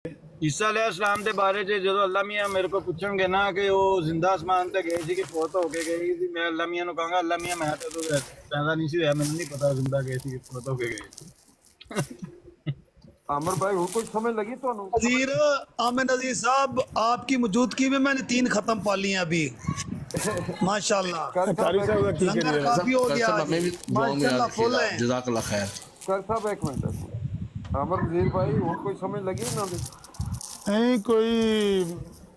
عیسیٰ علیہ السلام دے بارے چ جدو اللہ میاں میرے کو پوچھن گے نا کہ وہ زندہ آسمان تے گئے سی کہ فوت ہو کے گئی سی، میں اللہ میاں نو کہاں گا اللہ میاں میں تو پیدا نہیں سی ہوا، مینوں نہیں پتا زندہ گئے سی کہ فوت ہو کے گئے سی۔ عامر بھائی ہوں کوئی سمجھ لگی تو نذیر عامر نذیر صاحب آپ کی موجودگی میں نے 3 ختم پالی ہیں ابھی ماشاءاللہ۔ قاری صاحب لنگر کافی ہو گیا ہمیں بھی دعاؤں میں ماشاءاللہ یاد فل کیجیے ہیں۔ جزاک اللہ خیر۔ ایک منٹ عامر نذیر بھائی ہوں کوئی سمجھ لگی نہ نہیں کوئی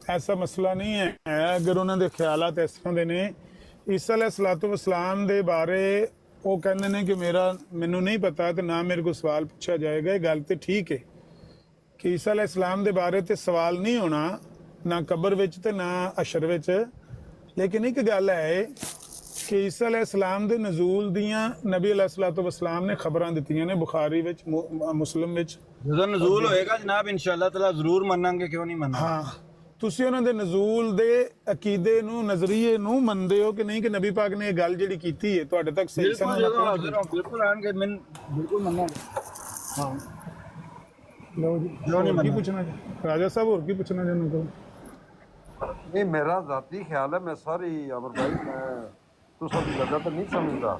ایسا مسئلہ نہیں ہے، اگر انہوں دے خیالات اس طرح دے نے عیسیٰ علیہ الصلوۃ والسلام دے بارے وہ کہندے نے کہ مینوں نہیں پتا تے نہ میرے کو سوال پوچھا جائے گا، یہ گل تے ٹھیک ہے کہ عیسیٰ علیہ السلام دے بارے تے سوال نہیں ہونا نہ قبر وچ تے نہ حشر وچ، لیکن ایک گل ہے کہ عیسیٰ علیہ السلام دے نزول دیاں نبی علیہ الصلوۃ والسلام نے خبراں دتیاں نے بخاری وچ مسلم وچ۔ جدو نزول ہوئے گا جناب انشاءاللہ تعالی ضرور منیں گے، کیوں نہیں مننا۔ ہاں تسی انہاں دے نزول دے عقیدے نو نظریے نو مندے ہو کہ نہیں کہ نبی پاک نے یہ گل جڑی کیتی ہے تواڈے تک صحیح بالکل سمجھ جدو پہنچ حاضر ہوں بالکل آن کے من بالکل مننا گے۔ ہاں لو جی کیوں نہیں اور کی مننا؟ پوچھنا راجا صاحب اور کی پوچھنا جنوں کو؟ نہیں میرا ذاتی خیال ہے، میں ساری عامر بھائی میں تو سب لگا تو نہیں سمجھتا،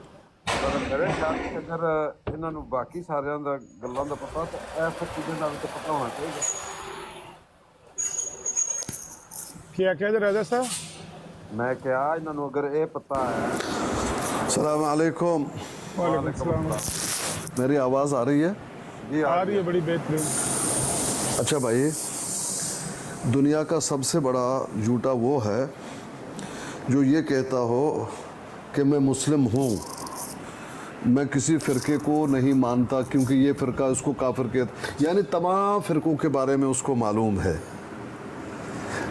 پر میرے خیال کہ اگر انہوں نے باقی سارے گلوں کا پتا تو ایسا چیزیں کا بھی تو پتا ہونا چاہیے۔ کیا کہہ دے راجا صاحب؟ میں کیا انہوں نے اگر یہ پتا ہے۔ السلام علیکم، وعلیکم السلام۔ میری آواز آ رہی ہے؟ جی آ رہی ہے بڑی بہترین۔ اچھا بھائی، دنیا کا سب سے بڑا جھوٹا وہ ہے جو یہ کہتا ہو کہ میں مسلم ہوں، میں کسی فرقے کو نہیں مانتا کیونکہ یہ فرقہ اس کو کافر کہتا، یعنی تمام فرقوں کے بارے میں اس کو معلوم ہے،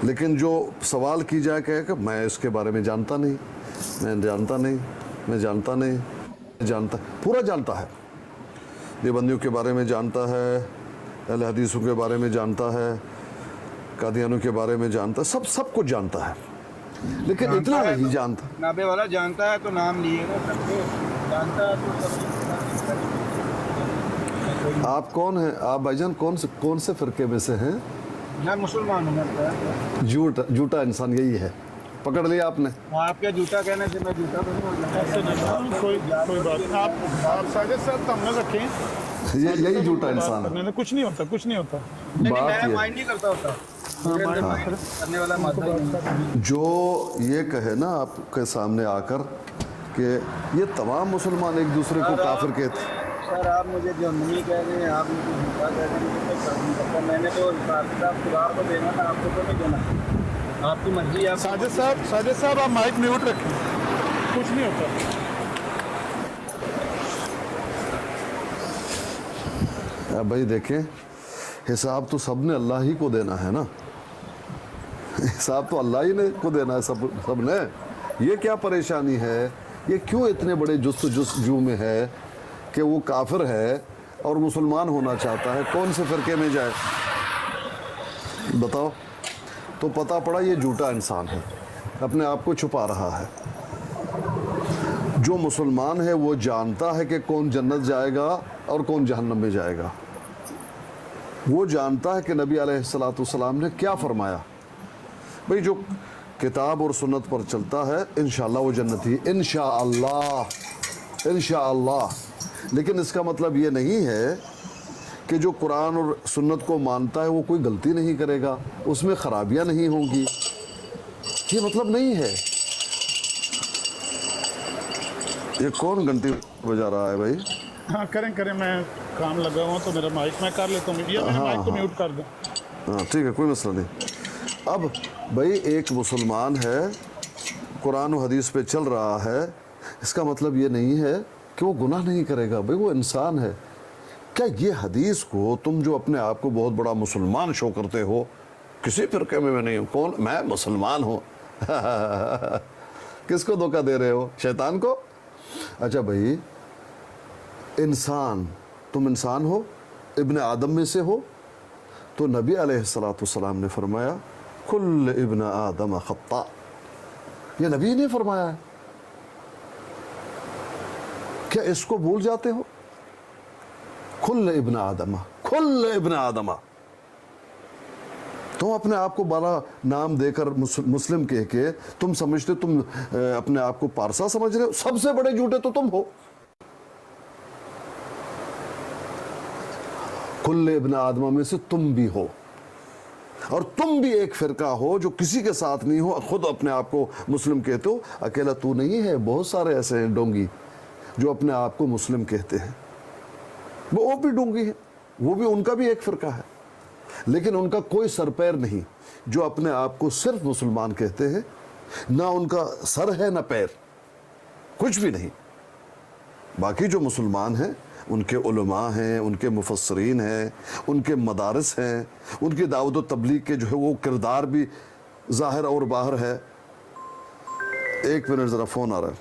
لیکن جو سوال کی جائے کہ میں اس کے بارے میں جانتا نہیں، میں جانتا نہیں، میں جانتا نہیں، جانتا پورا جانتا ہے، دیوبندیوں کے بارے میں جانتا ہے، اہل حدیثوں کے بارے میں جانتا ہے، قادیانوں کے بارے میں جانتا ہے، سب کچھ جانتا ہے، لیکن اتنا نہیں جانتا۔ نابے والا جانتا ہے تو نام لیے گا سب کے، جانتا ہے تو سب۔ آپ کون ہیں؟ آپ بھائی جان کون سے فرقے میں سے ہیں؟ میں مسلمان ہوں۔ جھوٹا انسان یہی ہے، پکڑ لیا آپ نے۔ آپ کیا جھوٹا کہنے سے میں جھوٹا تو نہیں ہو جاتا۔ کوئی بات نہیں، آپ ساجد صاحب تم نہ رکھیں، یہی جھوٹا انسان ہے۔ کچھ نہیں ہوتا، کچھ نہیں ہوتا۔ نہیں بات میں یہ مائنڈ نہیں کرتا ہوتا کرنے والا مادہ ہی نہیں۔ جو یہ کہے نا آپ کے سامنے آ کر کہ یہ تمام مسلمان ایک دوسرے کو کافر کہتے، سر آپ مجھے جو نہیں کہہ رہے ہیں، آپ مجھے جھوٹا کہہ رہے ہیں، میں کر نہیں سکتا۔ میں نے تو حساب کتاب خدا کو دینا تھا، آپ کو تو نہیں دینا، آپ کی مرضی ہے۔ ساجد صاحب آپ مائک میوٹ رکھیں، کچھ نہیں ہوتا۔ بھائی دیکھیں، حساب تو سب نے اللہ ہی کو دینا ہے نا، حساب تو اللہ ہی نے کو دینا ہے سب نے۔ یہ کیا پریشانی ہے، یہ کیوں اتنے بڑے جستجو میں ہے کہ وہ کافر ہے اور مسلمان ہونا چاہتا ہے، کون سے فرقے میں جائے بتاؤ؟ تو پتہ پڑا یہ جھوٹا انسان ہے، اپنے آپ کو چھپا رہا ہے۔ جو مسلمان ہے وہ جانتا ہے کہ کون جنت جائے گا اور کون جہنم میں جائے گا، وہ جانتا ہے کہ نبی علیہ الصلوۃ والسلام نے کیا فرمایا۔ بھئی جو کتاب اور سنت پر چلتا ہے انشاءاللہ وہ جنتی، انشاءاللہ انشاءاللہ، لیکن اس کا مطلب یہ نہیں ہے کہ جو قرآن اور سنت کو مانتا ہے وہ کوئی غلطی نہیں کرے گا، اس میں خرابیاں نہیں ہوں گی، یہ مطلب نہیں ہے۔ یہ کون گھنٹی بجا رہا ہے بھائی؟ ہاں کریں، میں کام لگا ہوں تو میرا مائک میں کر لیتا ہوں، یا میرے مائک کو میوٹ کر دیں۔ ہاں ٹھیک ہے، کوئی مسئلہ نہیں۔ اب بھائی ایک مسلمان ہے، قرآن و حدیث پہ چل رہا ہے، اس کا مطلب یہ نہیں ہے کہ وہ گناہ نہیں کرے گا، بھائی وہ انسان ہے۔ کیا یہ حدیث کو تم جو اپنے آپ کو بہت بڑا مسلمان شو کرتے ہو، کسی فرقے میں نہیں ہوں، کون میں مسلمان ہوں، کس کو دھوکہ دے رہے ہو؟ شیطان کو؟ اچھا بھائی انسان، تم انسان ہو، ابن آدم میں سے ہو، تو نبی علیہ الصلوۃ والسلام نے فرمایا کل ابن آدم خطاء، یہ نبی نے فرمایا ہے، کیا اس کو بھول جاتے ہو؟ کل ابن آدم، کل ابن آدم، क्यों अपने आप को बड़ा नाम देकर मुस्लिम कह के तुम समझते, तुम अपने आप को पारसा समझ रहे हो? सबसे बड़े झूठे तो तुम हो। कुल्ले इब्न आदम में से तुम भी हो, और तुम भी एक फिरका हो जो किसी के साथ नहीं हो, खुद अपने आप को मुस्लिम कहते हो। अकेला तू नहीं है, बहुत सारे ऐसे हैं डोंगी जो अपने आप को मुस्लिम कहते हैं। वो भी डोंगी है, वो भी, उनका भी एक फिरका है, लेकिन उनका कोई सर पैर नहीं। जो अपने आप को सिर्फ मुसलमान कहते हैं, ना उनका सर है ना पैर, कुछ भी नहीं। बाकी जो मुसलमान हैं उनके उलमा हैं, उनके मुफस्सरीन हैं, उनके मदारिस हैं, उनकी दावत व तबलीग के जो है वो किरदार भी ज़ाहिर और बाहर है। एक मिनट ज़रा फ़ोन आ रहा है।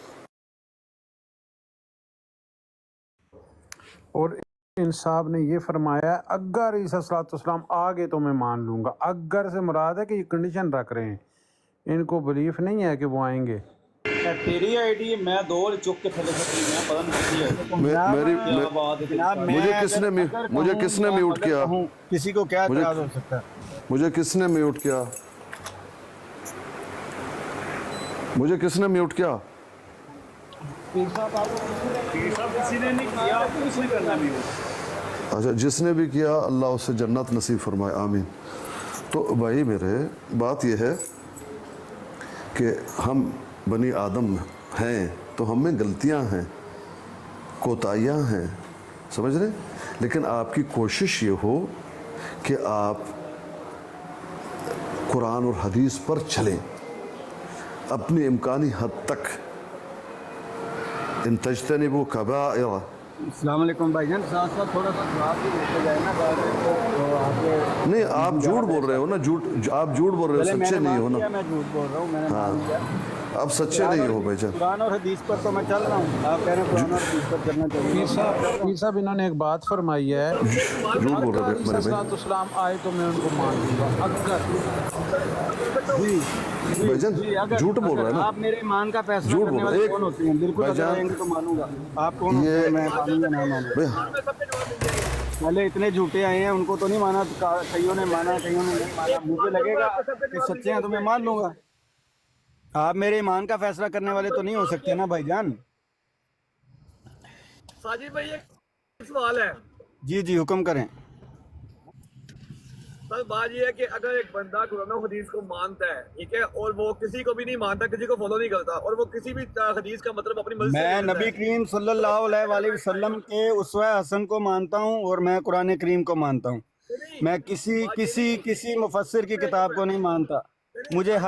और इन साहब ने ये फरमाया अगर ईसा सलाम आ गए तो मैं मान लूँगा। अगर से मुराद है कि ये कंडीशन रख रहे हैं, इनको बिलीफ नहीं है कि वो आएंगे। तेरी आईडी मैं दो चुक के थले मैं पता नहीं मुझे किसने म्यूट किया? किसी को क्या इतराज हो सकता है? मुझे किसने म्यूट किया? मुझे किसने म्यूट किया? किसी ने नहीं किया, आपको किसने करना भी? अच्छा, जिसने भी किया अल्लाह उससे जन्नत नसीब फरमाए, आमीन। तो भाई मेरे बात यह है कि हम बनी आदम हैं तो हम में गलतियां हैं, कोताहियां हैं, समझ रहे? लेकिन आपकी कोशिश ये हो कि आप कुरान और हदीस पर चलें अपनी इम्कानी हद तक। इन तजतनिबू कबाइर। अस्सलाम वालेकुम भाईजान, साथ साथ थोड़ा सा जवाब भी देते जाए ना तो आगे। नहीं, आप झूठ बोल रहे हो ना, आप झूठ बोल रहे हो, सच्चे नहीं हो ना। मैं झूठ बोल रहा हूँ, मैंने मान लिया। आप सच्चे नहीं हो भाईजान। कुरान और हदीस पर तो मैं चल रहा हूँ, आप कह रहे हैं कुरान और हदीस पर चलना चाहिए। पीर साहब इन्होंने एक बात फरमाई है, झूठ बोल रहे हो मेरे भाई। इस्लाम आए तो मैं उनको मान लूँगा। भाईजान झूठ बोल रहे हैं ना आप मेरे ईमान का फैसला झूठ करने बोल वाले रहे कौन होते हैं? बिल्कुल बताएंगे तो मानूंगा। आप कौन होते हैं? मैं मानूंगा ना मानूंगा? पहले इतने झूठे आए हैं, उनको तो नहीं माना, कईयों ने माना कईयों ने नहीं माना। मुझे लगेगा कि सच्चे हैं तो मैं मान लूंगा। आप मेरे ईमान का फैसला करने वाले तो नहीं हो सकते ना भाईजान। साजिद भाई एक सवाल है। जी जी हुक्म करें। सर बात ये है कि अगर एक बंदा कुरान और हदीस को मानता है, ठीक है, और वो किसी को भी नहीं मानता, किसी को फॉलो नहीं करता, और वो किसी भी हदीस का मतलब अपनी मर्जी से मैं ले लेता नबी है। करीम सल्लल्लाहु अलैहि वसल्लम के उसवा हसन को मानता हूँ और मैं कुरान करीम को मानता हूँ। मैं किसी मुफस्सिर की किताब को नहीं मानता। मुझे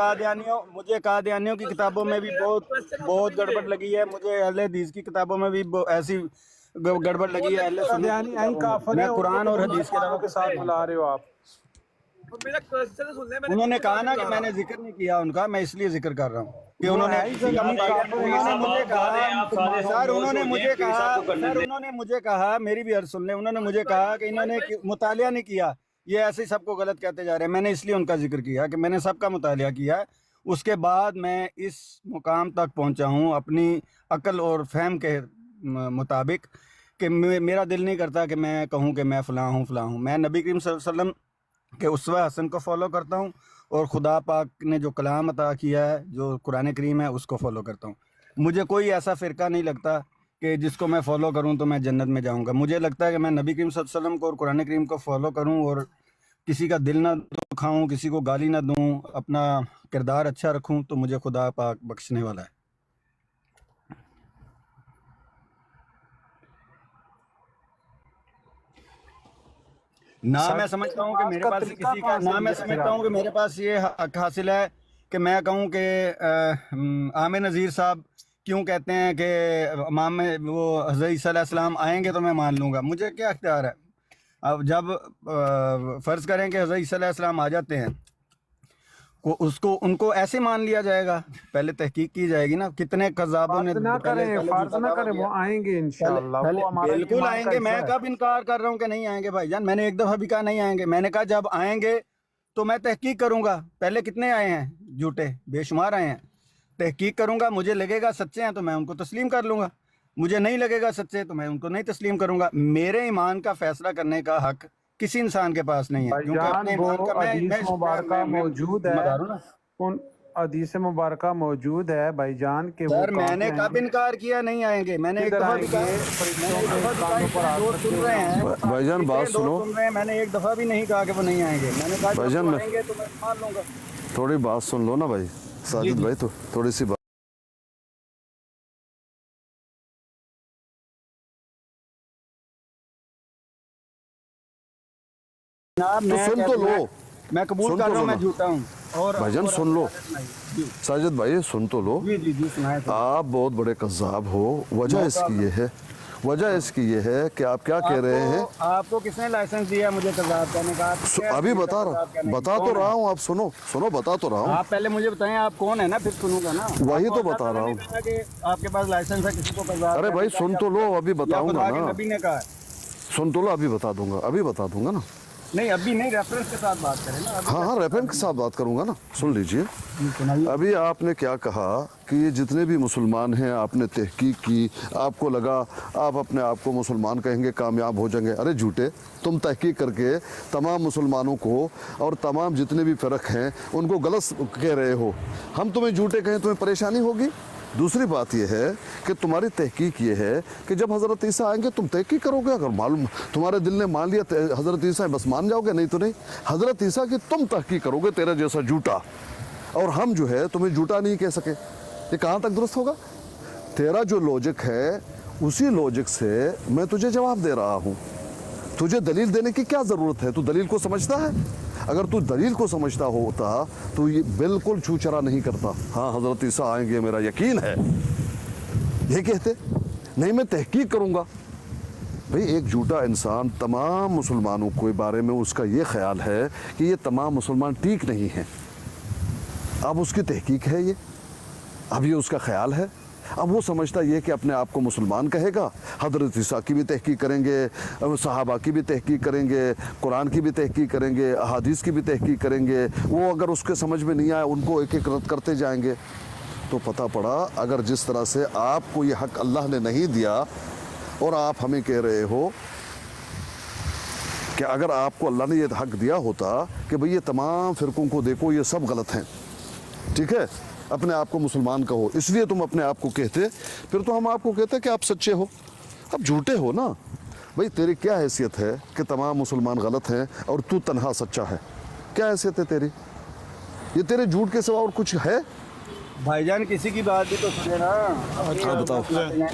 कादियानियों की किताबों में भी बहुत गड़बड़ लगी है। मुझे अहले हदीस की किताबों में भी ऐसी गड़बड़ लगी है। अहले सुन्नत की किताबों में। मैं कुरान और हदीस के साथ बुला रहे हो आप। और मेरा क्वेश्चन सुन ले, मैंने उन्होंने कहा ना कि मैंने जिक्र नहीं किया उनका, मैं इसलिए जिक्र कर रहा हूँ कि उन्होंने मुझे कहा, मेरी भी अर्ज सुन ले, उन्होंने मुझे कहा कि इन्होंने मुतालिया नहीं किया, ये ऐसे ही सबको गलत कहते जा रहे हैं। मैंने इसलिए उनका जिक्र किया कि मैंने सबका मुतालिया किया। उसके बाद मैं इस मुकाम तक पहुंचा हूं अपनी अक्ल और फहम के मुताबिक कि मेरा दिल नहीं करता कि मैं कहूं कि मैं फ़लाँ हूं। मैं नबी करीम सल्लल्लाहु अलैहि वसल्लम के उसवा हसन को फॉलो करता हूं और खुदा पाक ने जो कलाम अता किया है, जो कुरान करीम है, उसको फॉलो करता हूं। मुझे कोई ऐसा फ़िरका नहीं लगता कि जिसको मैं फॉलो करूं तो मैं जन्नत में जाऊंगा। मुझे लगता है कि मैं नबी करीम सल्लल्लाहु अलैहि वसल्लम को और कुरान करीम को फॉलो करूं और किसी का दिल ना दुखाऊं, किसी को गाली ना दूं, अपना किरदार अच्छा रखूं, तो मुझे खुदा पाक बख्शने वाला है। ना मैं समझता हूँ कि मेरे पास किसी का, ना मैं समझता हूँ कि मेरे पास ये हक हासिल है कि मैं कहूँ कि आमिर नज़ीर साहब क्यों कहते हैं कि इमाम में वो हज़रत ईसा अलैहिस्सलाम आएंगे तो मैं मान लूँगा। मुझे क्या इख्तियार है? अब जब फ़र्ज़ करें कि हज़रत ईसा अलैहिस्सलाम आ जाते हैं, उनको ऐसे मान लिया जाएगा? पहले तहकीक की जाएगी ना। कितने कज़ाबों ने फर्ज ना करें, वो आएंगे इंशाअल्लाह, वो हमारा बिल्कुल ईमान का आएंगे। मैं हिस्सा है। कब इनकार कर रहा हूँ कि नहीं आएंगे भाईजान? मैंने एक दफ़ा भी कहा नहीं आएंगे। मैंने कहा जब आएंगे तो मैं तहकीक करूँगा। पहले कितने आए हैं झूठे? बेशुमार आए हैं। तहकीक करूँगा, मुझे लगेगा सच्चे हैं तो मैं उनको तस्लीम कर लूँगा, मुझे नहीं लगेगा सच्चे तो मैं उनको नहीं तस्लीम करूँगा। मेरे ईमान का फ़ैसला करने का हक किसी इंसान के पास नहीं है, क्योंकि भाईजान अपने वो ईमान का हदीस मुबारका मौजूद है, बता रहा हूं ना उन हदीस मुबारका मौजूद है भाईजान के वो सर। कहाँ मैंने पे कब आएंगे? इनकार किया नहीं आएंगे? मैंने एक किधर दफा भी आएंगे? कहा, फरिश्तों मैंने एक के दफा भी कानों पर कहा, हाथ लोग रख सुन के रहे हैं भाईजान इतने बात लोग सुनो, सुन रहे हैं, मैंने एक दफा भी नहीं कहा कि वो नहीं आएंगे। मैंने कहा भाईजान जब वो मैं- आएंगे तो मैं मान लूंगा। थोड़ी बात सुन लो ना भाई साजिद भाई, तो थोड़ी सी बात जनाब, तो सुन तो लो, मैं कबूल सुन कर तो रहा हूँ लो मैं ना। झूठा हूँ। और भाईजान सुन लो, साजिद भाई सुन तो लो। जी जी जी सुनाए तो। आप बहुत बड़े कज़्ज़ाब हो। वजह इसकी ये है, वजह इसकी ये है कि आप क्या कह रहे हैं। आपको किसने लाइसेंस दिया मुझे कज़्ज़ाब कहने का? आप किसने अभी दिया बता कज़्ज़ाब कहने की? बता तो कौन रहा है? हूँ, आप सुनो सुनो, बता तो रहा हूँ। आप पहले मुझे बताएं आप कौन है ना, फिर सुनूंगा ना। वही आपको तो बता अल्लाह रहा ताला हूँ। ने कहा कि आपके पास लाइसेंस है किसी को कज़्ज़ाब अरे कहने भाई का, सुन या तो लो, अभी या बताऊंगा खुदा के ना, नबी ने कहा है? सुन तो लो, अभी बता दूंगा, अभी बता दूंगा ना। नहीं अभी नहीं, रेफरेंस के साथ बात करें ना। अभी हाँ हाँ, रेफरेंस के साथ बात करूंगा ना, सुन लीजिए। सुनाइए। अभी आपने क्या कहा कि ये जितने भी मुसलमान हैं, आपने तहकीक की, आपको लगा आप अपने आप को मुसलमान कहेंगे कामयाब हो जाएंगे। अरे झूठे, तुम तहकीक करके तमाम मुसलमानों को और तमाम जितने भी फ़र्क हैं उनको गलत कह रहे हो। हम तुम्हें झूठे कहें तुम्हें परेशानी होगी। दूसरी बात यह है कि तुम्हारी तहकीक ये है कि जब हज़रत ईसा आएंगे तुम तहकीक करोगे। अगर मालूम तुम्हारे दिल ने मान लिया हज़रत ईसा है, बस मान जाओगे, नहीं तो नहीं। हज़रत ईसा की तुम तहकीक करोगे, तेरा जैसा झूठा। और हम जो है तुम्हें झूठा नहीं कह सके। ये कहाँ तक दुरुस्त होगा? तेरा जो लॉजिक है उसी लॉजिक से मैं तुझे जवाब दे रहा हूँ। तुझे दलील देने की क्या ज़रूरत है? तू दलील को समझता है? अगर तू दलील को समझता होता तो ये बिल्कुल छूछरा नहीं करता। हाँ हज़रत ईसा आएंगे, मेरा यकीन है, ये कहते नहीं मैं तहकीक करूँगा। भाई एक झूठा इंसान तमाम मुसलमानों के बारे में उसका ये ख्याल है कि ये तमाम मुसलमान ठीक नहीं हैं। अब उसकी तहकीक है ये, अब ये उसका ख्याल है। अब वो समझता ये कि अपने आप को मुसलमान कहेगा। हज़रत ईसा की भी तहकीक करेंगे, सहाबा की भी तहकीक करेंगे, कुरान की भी तहकीक करेंगे, अहादीस की भी तहकीक करेंगे। वो अगर उसके समझ में नहीं आए उनको एक एक रद्द करते जाएंगे। तो पता पड़ा अगर जिस तरह से आपको ये हक़ अल्लाह ने नहीं दिया और आप हमें कह रहे हो कि अगर आपको अल्लाह ने ये हक़ दिया होता कि भाई ये तमाम फ़िरक़ों को देखो ये सब गलत हैं, ठीक है, अपने आप को मुसलमान कहो, इसलिए तुम अपने आप को कहते, फिर तो हम आपको कहते कि आप सच्चे हो। अब झूठे हो ना भाई। तेरी क्या हैसियत है कि तमाम मुसलमान गलत हैं और तू तन्हा सच्चा है? क्या हैसियत है तेरी? ये तेरे झूठ के सिवा और कुछ है? भाईजान किसी की बात भी तो सुने ना। अच्छा बताओ,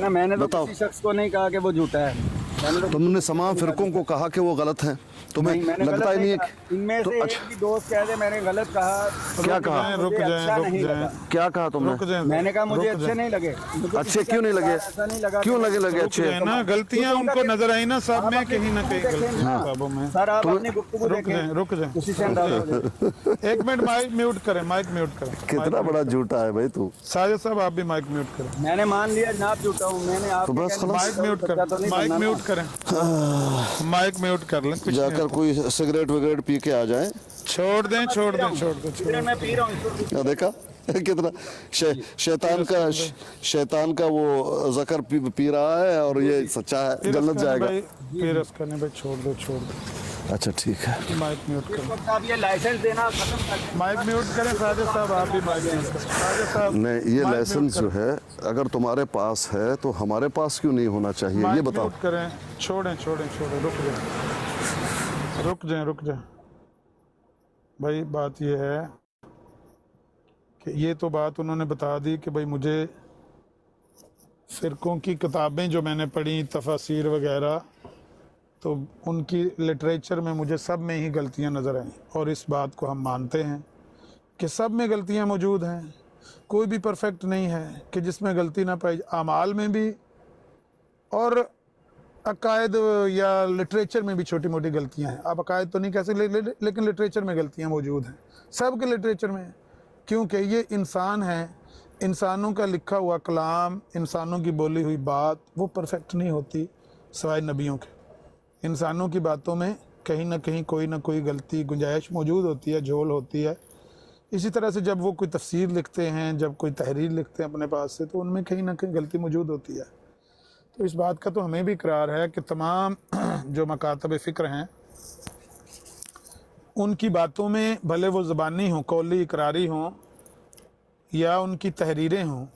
ना मैंने तो बताओ। किसी शख्स को नहीं कहा कि वो झूठा है। मैंने तो तुमने तमाम फ़िरक़ों को कहा कि वो गलत हैं, तुम्हें नहीं, मैंने लगता गलत ही नहीं है कहा। इनमें तो से अच्छा एक भी दोस्त कह दे मैंने गलत कहा। क्या रुक कहा? जाएं, रुक मुझे जाएं, अच्छा रुक नहीं जाएं। लगा। क्या कहा तुमने? रुक जाएं, मैंने कहा मुझे रुक अच्छे जाएं। नहीं लगे। मुझे अच्छे किसी का क्यों नहीं लगे? ऐसा नहीं लगा क्यों कि- लगे रुक अच्छे? जाए ना, गलतियां उनको नजर आई ना सब में, कहीं ना कहीं गलतियां किताबों में। सर आप अपनी गुफ्तगू रुक देखें, जाएं, रुक जाएं। उसी से अंदाजा हो जाए। एक मिनट माइक म्यूट करें, माइक म्यूट करें। कितना बड़ा झूठा है भाई तू। साजिद साहब आप भी माइक म्यूट करें, मैंने मान लिया जनाब झूठा हूँ। मैंने आप तो बस खलास। माइक म्यूट करें, माइक म्यूट करें, माइक म्यूट कर लें। कुछ जाकर कोई सिगरेट वगैरह पी के आ जाए। छोड़ दें, छोड़ दें, छोड़ दें, छोड़ दें। मैं पी रहा हूँ इसको। क्या देखा कितना शैतान का वो जकर पी रहा है और ये सच्चा है, जन्नत जाएगा। फिर उसका नहीं भाई, छोड़ दो, छोड़ दो। अच्छा ठीक है, माइक म्यूट करें, वक्त आप ये लाइसेंस देना खत्म कर दें। माइक म्यूट करें। साजिद साहब आप भी माइक म्यूट करें। साजिद साहब नहीं ये माइक लाइसेंस म्यूट जो है अगर तुम्हारे पास है तो हमारे पास क्यों नहीं होना चाहिए, ये माइक बताओ। म्यूट करें। छोड़ें, छोड़ें, छोड़ें, रुक जाएं, रुक जाएं, रुक जाएं। भाई बात ये है कि ये तो बात उन्होंने बता दी कि भाई मुझे फ़िरक़ों की किताबें जो मैंने पढ़ी, तफसीर वगैरह, तो उनकी लिटरेचर में मुझे सब में ही गलतियां नज़र आईं। और इस बात को हम मानते हैं कि सब में गलतियां मौजूद हैं। कोई भी परफेक्ट नहीं है कि जिसमें गलती ना पाई। आमाल में भी और अकायद या लिटरेचर में भी छोटी मोटी गलतियां हैं। आप अकायद तो नहीं कह सकते, लेकिन लिटरेचर में गलतियां मौजूद हैं, सब के लिटरेचर में। क्योंकि ये इंसान हैं, इंसानों का लिखा हुआ कलाम, इंसानों की बोली हुई बात वो परफेक्ट नहीं होती सिवाय नबियों के। इंसानों की बातों में कहीं ना कहीं कोई ना कोई गलती, गुंजाइश मौजूद होती है, झोल होती है। इसी तरह से जब वो कोई तफसीर लिखते हैं, जब कोई तहरीर लिखते हैं अपने पास से, तो उनमें कहीं ना कहीं गलती मौजूद होती है। तो इस बात का तो हमें भी इकरार है कि तमाम जो मकातब फ़िक्र हैं उनकी बातों में भले वो ज़बानी हों, कौली इकरारी हों या उनकी तहरीरें हों,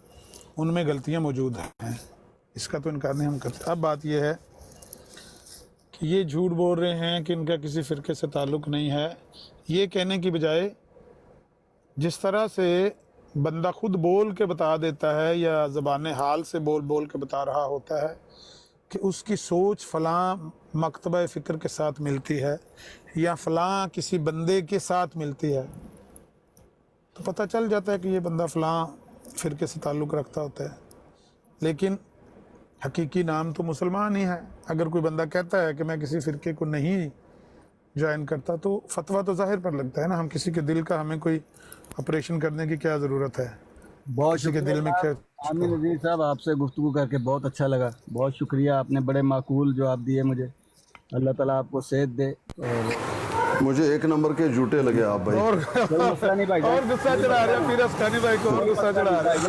उनमें गलतियां मौजूद हैं, इसका तो इनकार नहीं हम करते। अब बात यह है कि ये झूठ बोल रहे हैं कि इनका किसी फ़िरके से ताल्लुक़ नहीं है। ये कहने की बजाय जिस तरह से बंदा खुद बोल के बता देता है या ज़बान हाल से बोल बोल के बता रहा होता है कि उसकी सोच फ़लाँ मकतबा फ़िक्र के साथ मिलती है या फ़लाँ किसी बंदे के साथ मिलती है, तो पता चल जाता है कि ये बंदा फ़लाँ फ़िरके से ताल्लुक़ रखता होता है। लेकिन हकीकी नाम तो मुसलमान ही है। अगर कोई बंदा कहता है कि मैं किसी फ़िरके को नहीं ज्वाइन करता, तो फतवा तो ज़ाहिर पर लगता है ना। हम किसी के दिल का, हमें कोई ऑपरेशन करने की क्या ज़रूरत है? बहुत किसी के दिल में क्या। आमिर नज़ीर साहब, आपसे गुफ्तगू करके बहुत अच्छा लगा, बहुत शुक्रिया, आपने बड़े माकूल जवाब दिए मुझे। अल्लाह ताला आपको सेहत दे। और मुझे एक नंबर के झूठे लगे आप भाई। और कोई मसला नहीं भाई, और गुस्सा चढ़ा रहे हैं, फिर अफगानी भाई को और गुस्सा चढ़ा रहे हैं।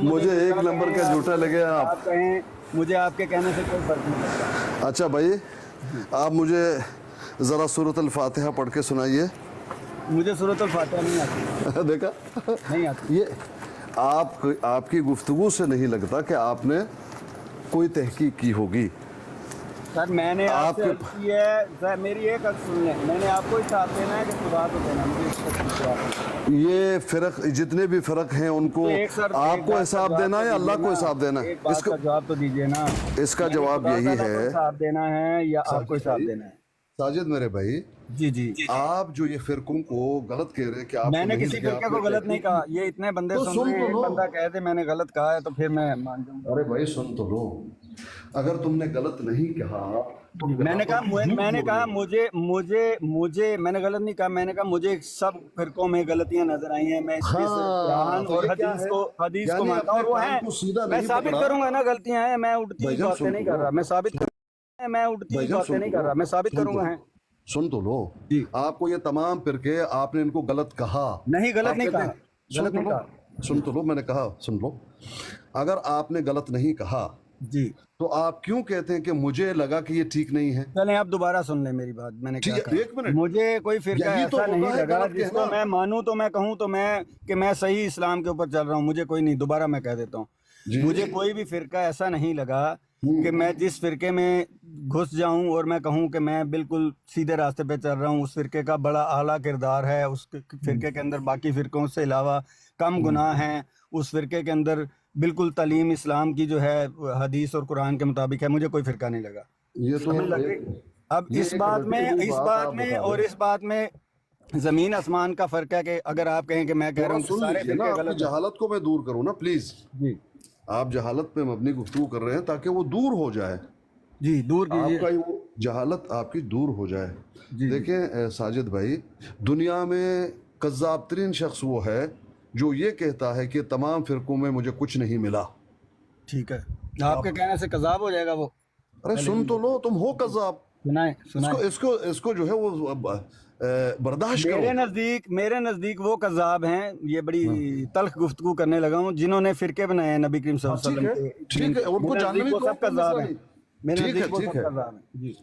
मुझे एक नंबर के झूठे लगे आप। आप कहें, मुझे आपके कहने से कोई फर्क नहीं पड़ता। अच्छा भाई, आप मुझे ज़रा सूरत अल फातिहा पढ़ के सुनाइए। मुझे सूरत अल फातिहा नहीं आती। देखा, नहीं आती। ये आपकी गुफ्तगू से नहीं लगता कि आपने कोई तहकीक की होगी। सर मैंने आपसे अर्ज़ की है, सर मेरी एक अर्ज़ सुन लें, मैंने आपको हिसाब देना है कि खुदा को देना, मुझे इसका हिसाब। ये फ़िरक, जितने भी फ़िरक हैं उनको आपको हिसाब देना है या अल्लाह को हिसाब देना है? एक बात का जवाब तो दीजिए ना। इसका जवाब यही है, हिसाब देना है या आपको हिसाब देना है? साजिद मेरे भाई, जी, आप जो ये फिरकों को गलत कह रहे हैं कि आप, मैंने किसी फिरके को गलत नहीं कहा। ये इतने बंदे तो सुन रहे हैं, तो लो। बंदा कह दे मैंने गलत कहा है तो फिर मैं मान जाऊंगा। अरे भाई सुन तो लो, अगर तुमने गलत नहीं कहा तो मैंने कहा मुझे मैंने गलत नहीं कहा। मैंने कहा मुझे सब फिरकों में गलतियां नजर आई हैं। मैं कुरान और हदीस को मानता हूं, और वो है, मैं साबित करूंगा ना गलतियां हैं। मैं उड़ती बातें नहीं कर रहा, मैं साबित करूंगा। है सुन तो लो, आपको ये तमाम फिरके आपने इनको गलत कहा नहीं, गलत नहीं कहा, गलत नहीं कहा। सुन तो लो, मैंने कहा सुन लो, अगर आपने गलत नहीं कहा जी तो आप क्यों कहते हैं कि मुझे लगा कि ये ठीक नहीं है? चलें आप दोबारा सुन लें मेरी बात। मैंने क्या ठीक है, कहा? एक मिनट। मुझे कोई फिरका यही तो ऐसा नहीं होता है लगा गलत जिसको कहना। मैं मानूं तो मैं कहूं तो मैं सही इस्लाम के ऊपर चल रहा हूं। मुझे कोई नहीं, दोबारा मैं कह देता हूं, मुझे कोई भी फिरका ऐसा नहीं लगा कि मैं जिस फिरके में घुस जाऊं और मैं कहूं कि मैं बिल्कुल सीधे रास्ते पे चल रहा हूं, उस फिरके का बड़ा आला किरदार है, उस फिरके के अंदर बाकी फिरकों से अलावा कम गुनाह हैं, उस फिरके के अंदर बिल्कुल तालीम इस्लाम की जो है हदीस और कुरान के मुताबिक है। मुझे कोई फिरका नहीं लगा। ये तो अब इस बात में जमीन आसमान का फर्क है कि अगर आप कहें कि मैं कह रहा हूँ सुन सारे लीजिए ना, फिरके आपकी गलत हैं। जहालत को मैं दूर करूँ ना प्लीज। जी आप जहालत पे मबनी गुफ्तगू कर रहे हैं ताकि वो दूर हो जाए, जी दूर कीजिए। आपका वो जहालत आपकी दूर हो जाए। देखें साजिद भाई, दुनिया में कज़्ज़ाब तरीन शख्स वो है जो ये कहता है कि तमाम फिरकों में मुझे कुछ नहीं मिला। ठीक है, आपके कहने से कज़ाब हो जाएगा वो? अरे सुन तो लो, तुम हो कज़्ज़ाब। सुनाए इसको जो है वो बर्दाश्त करो। मेरे नजदीक वो कज़ाब हैं, ये बड़ी तल्ख गुफ्तगू करने लगा हूँ, जिन्होंने फिरके बनाए हैं नबी करीम सल्लल्लाहु अलैहि वसल्लम के। ठीक है, उनको जानने में सब कज़ाब हैं। ठीक है।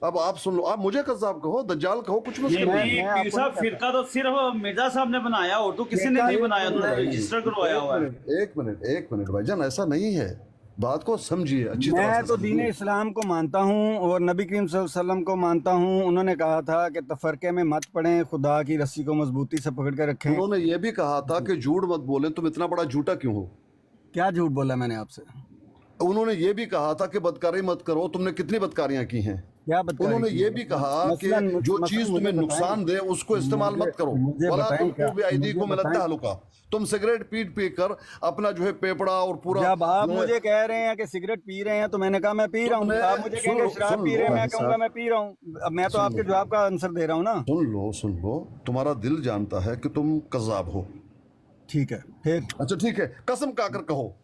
अब आप सुन लो, आप मुझे कज़्ज़ाब कहो, दज्जाल कहो, कुछ मसला नहीं। पीर साहब फिरका तो सिर्फ मिर्जा साहब ने बनाया, और तो किसी ने नहीं बनाया, तो रजिस्टर करवाया हुआ है। एक मिनट भाईजान, ऐसा नहीं है, बात को समझिए अच्छी तरह। मैं तो दीन इस्लाम को मानता हूँ और नबी करीम सल्लल्लाहु अलैहि वसल्लम को मानता हूँ। उन्होंने कहा था कि तफरके में मत पड़ें, खुदा की रस्सी को मजबूती से पकड़ कर रखें। उन्होंने ये भी कहा था कि झूठ मत बोलें, तुम इतना बड़ा झूठा क्यों हो? क्या झूठ बोला मैंने आपसे? उन्होंने ये भी कहा था कि बदकारी मत करो, तुमने कितनी बदकारियां की हैं? क्या बदकारी? उन्होंने ये भी कहा कि जो चीज तुम्हें नुकसान दे उसको इस्तेमाल मत करो। वला तुमको बिअयदीकुम मिनत तहलुका, तुम सिगरेट पी कर अपना जो है पेपड़ा और पूरा। जब आप मुझे कह रहे हैं कि सिगरेट पी रहे हैं तो मैंने कहा मैं पी रहा हूँ। आप मुझे कहेंगे शराब पी रहे हैं, मैं कहूँगा मैं पी रहा हूँ। अब मैं तो आपके जवाब का आंसर दे रहा हूँ ना। सुन लो, तुम्हारा दिल जानता है कि तुम कज़्ज़ाब हो। ठीक है, फिर अच्छा ठीक है, कसम खाकर कहो।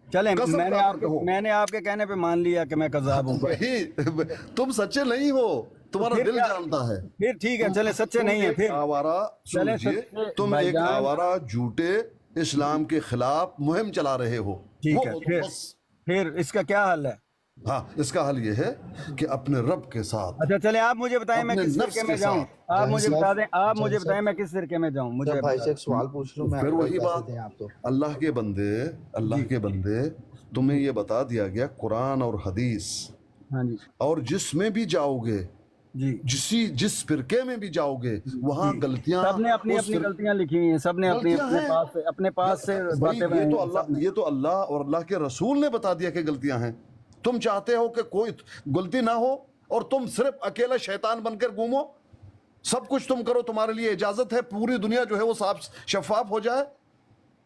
चलें, मैंने आपके कहने पे मान लिया कि मैं कज़्ज़ाब हूँ। भाई तुम सच्चे नहीं हो, तुम्हारा दिल जानता है। फिर ठीक है, चले सच्चे नहीं है। फिर आवारा सुनिए, तुम एक आवारा झूठे इस्लाम के खिलाफ मुहिम चला रहे हो। ठीक है, फिर इसका क्या हल है? हाँ, इसका हल ये है कि अपने रब के साथ, अच्छा चले आप मुझे बताएं मैं अपने किस नफ्स फिरके में के जाऊं, साथ। आप मुझे बता दें, आप मुझे बताएं मैं किस फिरके में जाऊं, मुझे भाई से एक सवाल पूछ लूं मैं, फिर आपको वही पैसे बात, दें आप तो। अल्लाह के बंदे, तुम्हें ये बता दिया गया कुरान और हदीस, हाँ जी और जिसमें भी जाओगे, जी, जिस फिरके में भी जाओगे, वहाँ गलतियां, सबने अपनी अपनी गलतियां लिखी हुई हैं, सबने अपनी गलतियां अपने पास से भाई, बातें बनाई हैं, ये तो अल्लाह और अल्लाह के रसूल ने बता दिया कि गलतियां हैं। तुम चाहते हो कि कोई गलती ना हो और तुम सिर्फ अकेला शैतान बनकर घूमो, सब कुछ तुम करो, तुम्हारे लिए इजाजत है, पूरी दुनिया जो है वो साफ शफाफ हो जाए।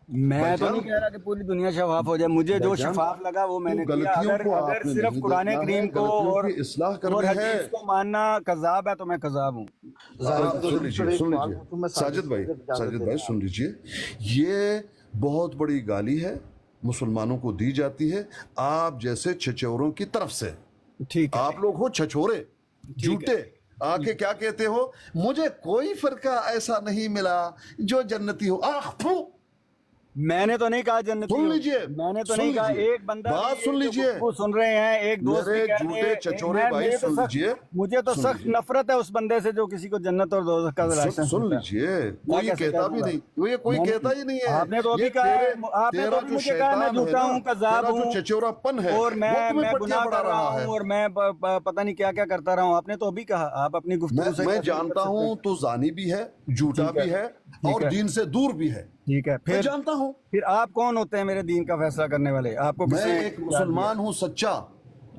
मैं तो नहीं कह रहा कि पूरी दुनिया शफाफ हो जाए, मुझे जो शफाफ लगा वो मैंने किया। गलतियों अगर को अगर आपने सिर्फ नहीं कुरान देखना है, करीम को गलतियों और की इस्लाह और करनी है। हदीस को मानना कज़ाब है तो मैं कज़ाब हूँ। सुन लीजिए साजिद भाई सुन लीजिए, ये बहुत बड़ी गाली है, मुसलमानों को दी जाती है आप जैसे छछोरों की तरफ से। ठीक है, आप लोग हो छछोरे, झूठे, आके क्या कहते हो, मुझे कोई फर्का ऐसा नहीं मिला जो जन्नती हो। आह फू, मैंने तो नहीं कहा जन्नती सुन हो। लीजिए, मैंने तो सुन नहीं कहा, लीजिए, एक बंदा बात भी सुन जो लीजिए, वो सुन रहे हैं, एक दोस्त मेरे भी कह झूठे रहे हैं, छछोरे मैं- भाई मुझे तो सुन सख्त- लीजिए, मुझे तो सुन सख्त लीजिए। नफरत है उस बंदे से जो किसी को जन्नत और दोज़ख का लाइसेंस सुन देता है। लीजिए, मैं कोई कैसे कहता कह भी दूंगा? नहीं, ये कोई मैंने- कहता ही नहीं है। आपने तो अभी ये कहा है, तेरे- आपने तेरा तो अभी जो मुझे कहा मैं शैतान है झूठा ना, हूँ, कज़ाब तेरा जो हूँ, चचोरापन है, और वो मैं तुम्हें गुनाह पट्टियां कर पड़ा रहा रहा हूँ है। और मैं पता नहीं क्या क्या करता रहा हूँ। आपने तो अभी कहा, आप अपनी गुफ्तगू से मैं कैसे कर जानता सकते हूँ हैं? तू जानी भी है, झूठा भी है और है। दीन से दूर भी है, ठीक है, मैं फिर जानता हूँ। फिर आप कौन होते हैं मेरे दीन का फैसला करने वाले? आपको मैं किसने एक मुसलमान हूँ सच्चा,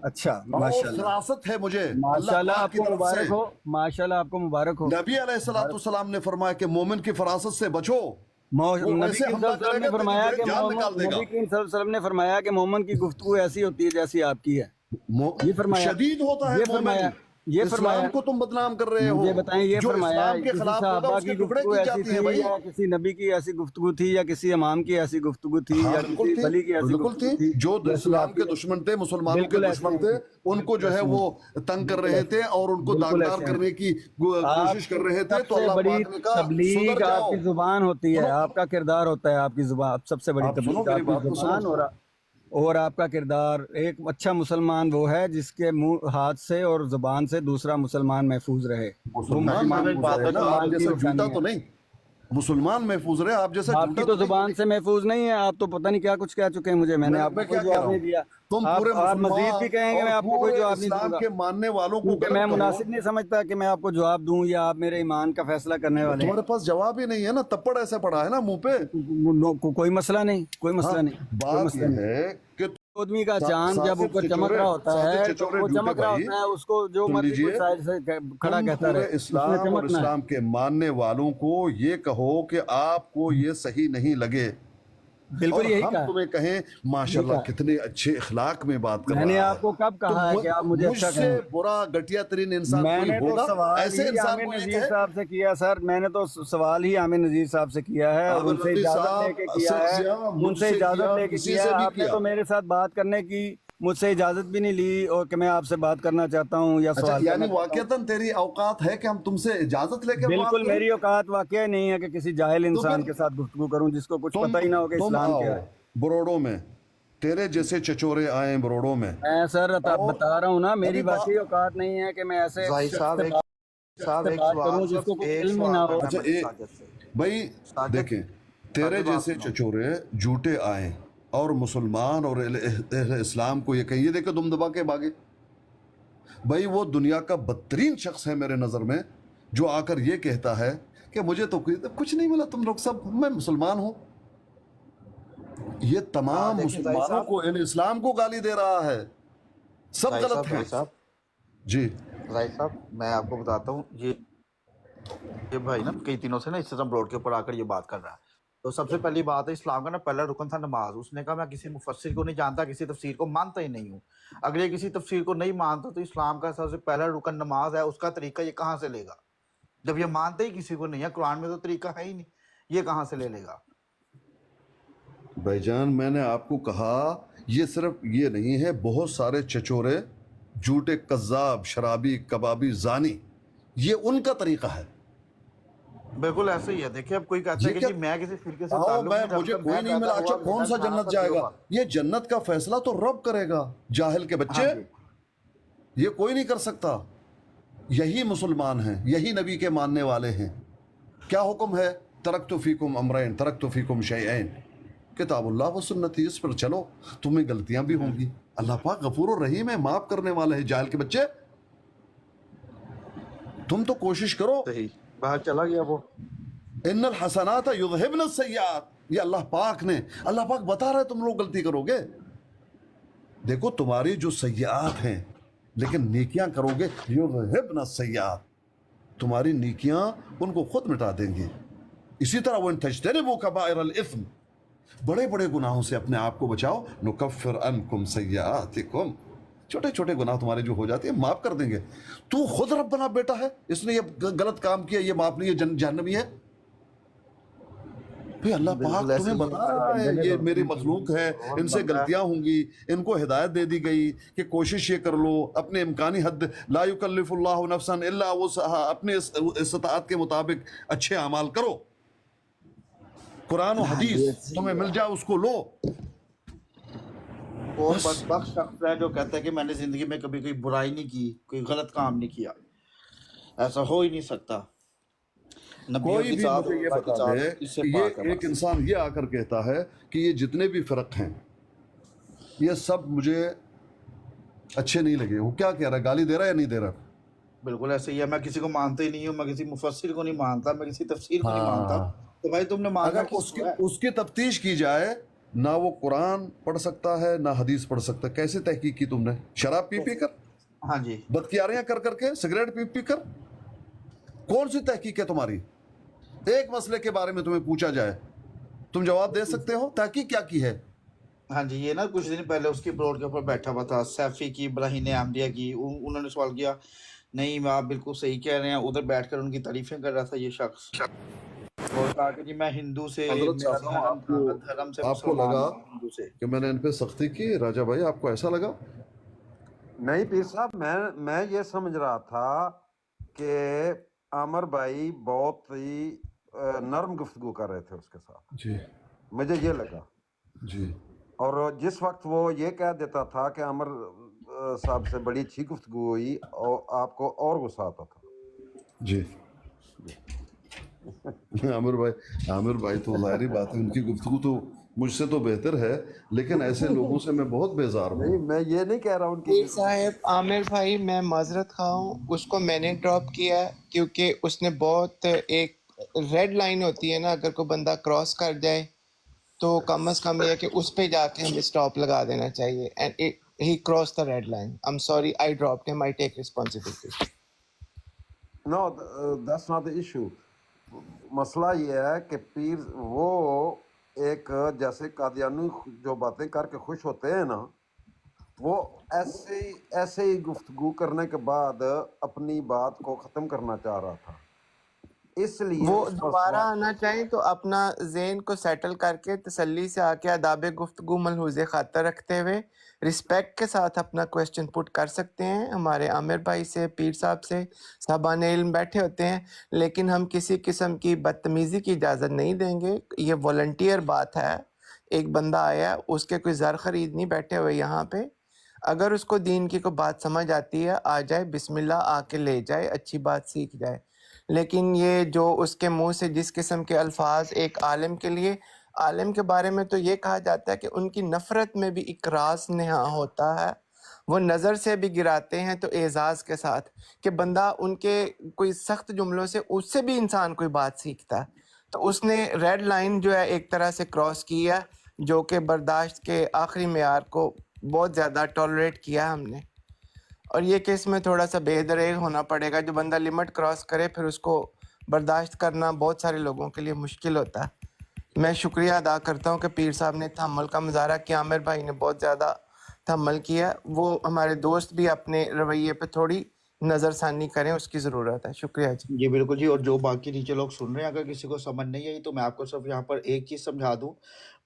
अच्छा, और माशाल्लाह फिरासत है मुझे माशाल्लाह, अल्लाह पाक की आपको तरफ मुबारक से। हो, माशाल्लाह आपको मुबारक हो। नबी अलैहिस्सलाम ने फरमाया कि मोमिन की फरासत से बचो, वो नबी ऐसे करीम हमला सल्लल्लाहु अलैहि वसल्लम ने करेगा फरमाया तेरी कि जान निकाल देगा। नबी करीम सल्लल्लाहु अलैहि वसल्लम ने फरमाया कि मोमन की गुफ्तगू ऐसी होती है जैसी आपकी है। ये फरमाया, शदीद होता है ये मोमिन। फरमाया, ये फरमाया। इस्लाम को तुम बदनाम कर रहे हो। मुझे बताएं, ये जो फरमाया इस्लाम के किसी खिलाफ होगा सहाबा उसके की टुकड़े गुफ्तगू की ऐसी जाती है थी भाई। या किसी नबी की ऐसी गुफ्तगू थी या किसी इमाम की ऐसी गुफ्तगू थी हाँ, या बिल्कुल किसी थी, वली की ऐसी बिल्कुल गुफ्तगू थी। थी जो जैसी इस्लाम आपकी के दुश्मन थे, मुसलमानों के बिल्कुल दुश्मन ऐसे थे, उनको जो है वो तंग कर रहे थे और उनको बिल्कुल दागदार ऐसे हैं। करने की कोशिश कर रहे थे। तो सबसे अल्लाह बड़ी पाक ने कहा तबलीग सुधर जाओ। आपकी जुबान होती है, आपका किरदार होता है, आपकी जुबान सबसे बड़ी आप सुनो तबलीग मेरी बात आपकी को जुबान सुनो। और आपका किरदार। एक अच्छा मुसलमान वो है जिसके मुंह हाथ से और जुबान से दूसरा मुसलमान महफूज रहे। मुसलमान महफूज रहे ना, आप जैसा झूठा तो नहीं, मुसलमान महफूज रहे, आप जैसा आपकी झूठा तो नहीं। जुबान से महफूज नहीं है, आप तो पता नहीं क्या कुछ कह चुके हैं मुझे, मैंने आपको मैं कोई क्या कह जवाब रहा नहीं हूँ? दिया। तुम आप पूरे मजीद भी कहेंगे, मैं आपको कोई जवाब नहीं इस्लाम दूंगा के मानने वालों को क्योंकि गलत मैं कहो। मुनासिब नहीं समझता कि मैं आपको जवाब दूं या आप मेरे ईमान का फैसला करने वाले हैं। तुम्हारे पास जवाब ही नहीं है ना, तप्पड़ ऐसे पड़ा है ना मुंह पे। कोई मसला नहीं, कोई मसला नहीं, कोई बात मसला यह नहीं। है कि आदमी का चांद जब साजिद ऊपर चमक चचोरे- रहा होता साजिद है तो चचोरे वो झूठे चमक रहा भाई, होता है, उसको जो सुन मर्जी लीजिए, कोई साइड से खड़ा तुम कहता पूरे रहे, इस्लाम उसमें और चमकना है। इस्लाम के मानने वालों को ये कहो कि आपको ये सही नहीं लगे, बिल्कुल और यही हम कहा। तुम्हें कहें माशाल्लाह यही कहा। कितने अच्छे इखलाक में बात कर मैंने रहा है। आपको कब कहा है कि आप मुझे अच्छा मुझसे कहें? बुरा घटिया तरीन इंसान कोई मैंने तो होगा, सवाल ऐसे ही इंसान आमिर को नजीर एक है। साहब से किया सर, मैंने तो सवाल ही आमिर नजीर साहब से किया है और आमिर उनसे नजीर इजाजत साहब, लेके किया है, शख्सिया, मुझसे उनसे इजाजत किया, लेके किसी किया से है। भी आपने किया। तो मेरे साथ बात करने की मुझसे इजाजत भी नहीं ली और कि मैं आपसे बात करना चाहता हूँ या अच्छा, सवाल यानी करना चाहता हूँ। वाकईतन तेरी औकात है कि हम तुमसे इजाजत लेके बात बिल्कुल करें? मेरी औकात वाकई नहीं है कि किसी जाहिल इंसान फिर के साथ गुफ्तगू करूं जिसको कुछ पता ही ना हो कि तुम इस्लाम आओ क्या है। बरोड़ों में, तेरे जैसे चचोरे आए बरोड़ों में। मैं सर बता रहा हूँ ना, मेरी अभी वाकई औकात नहीं है कि मैं ऐसे भाई साहब एक बात सवाल करूं जिसको कोई एक इल्म ही ना सवाल हो। करना अच्छा, मेरे एक- साजिद से। भाई देखें, तेरे बात जैसे सुनो। चचोरे झूठे आए और मुसलमान और अहले इस्लाम को ये कहें, ये देखे दुम दबा के भागे। भाई वो दुनिया का बदतरीन शख्स है मेरे नज़र में जो आकर ये कहता है कि मुझे तो कुछ नहीं मिला, तुम लोग सब, मैं मुसलमान हूँ। ये तमाम देखिए भाई मुसलमानों साहब, को, इन इस्लाम को गाली दे रहा है, सब भाई गलत साहब, है। भाई साहब, जी भाई साहब, मैं आपको बताता हूँ, ये भाई ना कई दिनों से ना इस्लाम रोड के ऊपर आकर ये बात कर रहा है। तो सबसे पहली बात है, इस्लाम का ना पहला रुकन था नमाज। उसने कहा मैं किसी मुफस्सिर को नहीं जानता, किसी तफसीर को मानता ही नहीं हूँ। अगर ये किसी तफसीर को नहीं मानता तो इस्लाम का सबसे पहला रुकन नमाज है, उसका तरीका ये कहाँ से लेगा जब ये मानते ही किसी को नहीं है? कुरान में तो तरीका है ही नहीं, ये कहाँ से ले लेगा? भाईजान, मैंने आपको कहा ये सिर्फ ये नहीं है, बहुत सारे चचोरे झूठे कज्जाब शराबी कबाबी जानी, ये उनका तरीका है। बिल्कुल ऐसे ही है। देखिए अब कोई कहता है ये कि क्या जी मैं किसी फिरके से हाँ ताल्लुक मैं नहीं मुझे रखता, कोई मैं नहीं मिला, पैदा अच्छा हुआ कौन सा मेरा जन्नत नाम जाएगा? होगा। ये जन्नत का फैसला तो रब करेगा, जाहिल के हाँ बच्चे, जी। ये कोई नहीं कर सकता। यही मुसलमान हैं, यही नबी के मानने वाले हैं। क्या हुक्म है? तरक्तु फीकुम अमरैन तरक्तु फीकुम शैऐन, किताबुल्लाह व सुन्नती, इस पर चलो। तुम्हें गलतियां भी होंगी, अल्लाह पाक गफूर और रहीम है, माफ करने वाला है। जाहिल के बच्चे, तुम तो कोशिश करो। सही, बाहर चला गया वो। इन्नल हसनात युज़हिबन सय्यात, ये अल्लाह पाक ने, अल्लाह पाक बता रहा है तुम लोग गलती करोगे। देखो तुम्हारी जो सय्यात हैं, लेकिन नेकियां करोगे, युज़हिबन सय्यात, तुम्हारी नेकियां उनको खुद मिटा देंगी। इसी तरह वो तजतनिबू कबाइरल इस्म, बड़े बड़े गुनाहों से अपने आप को बचाओ। नुकफ्फिर अन्कुम सय्यातिकुम, छोटे छोटे गुनाह तुम्हारे जो हो जाते हैं माफ कर देंगे। तू खुद रब्बना बेटा है, इसने ये गलत काम किया, ये माफ नहीं है, जहन्नमी है। भाई अल्लाह पाक तुम्हें बता रहा है ये मेरी मखलूक है, इनसे गलतियां होंगी, इनको हिदायत दे दी गई कि कोशिश ये कर लो, अपने इम्कानी हद, ला युकल्लिफुल्लाहु नफ्सन इल्ला वुसअहा, अपने इस्तिताअत के मुताबिक अच्छे अमाल करो। कुरान और हदीस तुम्हें मिल जाए उसको लो। और बदबख्त शख्स है जो कहता है कि मैंने जिंदगी में कभी कोई बुराई नहीं की, कोई गलत काम नहीं किया। ऐसा हो ही नहीं सकता। नबियों कोई की भी साथ मुझे ये अल्लाह की बता साथ दे इससे कि पाक है ये एक बस। इंसान ये आकर कहता है कि ये जितने भी फ़िरक हैं ये सब मुझे अच्छे नहीं लगे, वो क्या कह रहा है? गाली दे रहा है या नहीं दे रहा? बिल्कुल ऐसे ही है। मैं किसी को मानता ही नहीं हूँ, मैं किसी मुफस्सिर को नहीं मानता, मैं किसी तफसीर को नहीं मानता। हाँ, तो भाई तुमने मानना अगर किसको है? उसकी तफ्तीश की जाए, ना वो कुरान पढ़ सकता है ना हदीस पढ़ सकता। कैसे तहकीक की तुमने? शराब पी पी कर, हाँ जी, बदकियारियां कर करके, सिगरेट पी पी कर, कौन सी तहकीक है तुम्हारी? एक मसले के बारे में तुम्हें पूछा जाए, तुम जवाब दे सकते हो? तहकीक क्या की है? हाँ जी। ये ना कुछ दिन पहले उसकी प्लॉट के ऊपर बैठा हुआ था, सैफी की, ब्राहीन अहमदिया की। उन्होंने सवाल किया, नहीं आप बिल्कुल सही कह रहे हैं। उधर बैठकर उनकी तारीफें कर रहा था ये शख्स, और कहा कि जी मैं हिंदू से, हजरत मेरा साहब, धर्म से आपको मुसलमान लगा हूं, हिंदू से। कि मैंने इन पे सख्ती की? राजा भाई आपको ऐसा लगा? नहीं पीर साहब, मैं ये समझ रहा था कि आमिर भाई बहुत ही नरम गुफ्तगू कर रहे थे उसके साथ, जी मुझे ये लगा। जी और जिस वक्त वो ये कह देता था कि आमिर साहब से बड़ी अच्छी गुफ्तगू हुई, और आपको और गुस्सा आता था। जी आमिर भाई तो जाहिर बात है, उनकी गुफ्तगू तो मुझसे तो बेहतर है, लेकिन ऐसे लोगों से मैं बहुत बेजार हूँ। नहीं, मैं ये नहीं कह रहा उनकी। पीर साहब, आमिर भाई मैं माजरत खा हूँ, उसको मैंने ड्रॉप किया है क्योंकि उसने बहुत, एक रेड लाइन होती है ना, अगर कोई बंदा क्रॉस कर जाए तो कम से कम ये है कि उस पे जाके हमें स्टॉप लगा देना चाहिए। And he cross the red line. I am sorry, I dropped him, I take responsibility. No, that's not the issue. मसला ये है कि पीर वो एक, जैसे कादियानी जो बातें करके खुश होते हैं ना, वो ऐसे ही गुफ्तगू करने के बाद अपनी बात को ख़त्म करना चाह रहा था, इसलिए वो उसका दोबारा सवाल। आना चाहें तो अपना ज़हन को सेटल करके तसल्ली से आके आदाब गुफ्तगू मलहूज़े खातर रखते हुए रिस्पेक्ट के साथ अपना क्वेश्चन पुट कर सकते हैं। हमारे आमिर भाई से, पीर साहब से साहबाने इल्म बैठे होते हैं, लेकिन हम किसी किस्म की बदतमीज़ी की इजाज़त नहीं देंगे। ये वॉलंटियर बात है, एक बंदा आया, उसके कोई ज़र ख़रीद नहीं बैठे हुए यहाँ पे। अगर उसको दीन की कोई बात समझ आती है, आ जाए, बिस्मिल्लाह, आके ले जाए, अच्छी बात सीख जाए। लेकिन ये जो उसके मुंह से जिस किस्म के अल्फाज, एक आलिम के लिए, आलिम के बारे में तो ये कहा जाता है कि उनकी नफ़रत में भी इकरास नेहा होता है। वो नज़र से भी गिराते हैं तो एजाज़ के साथ, कि बंदा उनके कोई सख्त जुमलों से, उससे भी इंसान कोई बात सीखता है। तो उसने रेड लाइन जो है एक तरह से क्रॉस की है, जो कि बर्दाश्त के आखिरी मेयार को बहुत ज़्यादा टॉलरेट किया है हमने। और ये केस में थोड़ा सा बेदरेग होना पड़ेगा। जो बंदा लिमिट क्रॉस करे फिर उसको बर्दाश्त करना बहुत सारे लोगों के लिए मुश्किल होता है। मैं शुक्रिया अदा करता हूँ कि पीर साहब ने तहम्मुल का मुजाहरा किया, आमिर भाई ने बहुत ज़्यादा तहम्मुल किया। वो हमारे दोस्त भी अपने रवैये पे थोड़ी नज़रसानी करें, उसकी ज़रूरत है। शुक्रिया जी। जी बिल्कुल जी। और जो बाकी नीचे लोग सुन रहे हैं, अगर किसी को समझ नहीं आई तो मैं आपको सिर्फ यहाँ पर एक चीज़ समझा दूँ।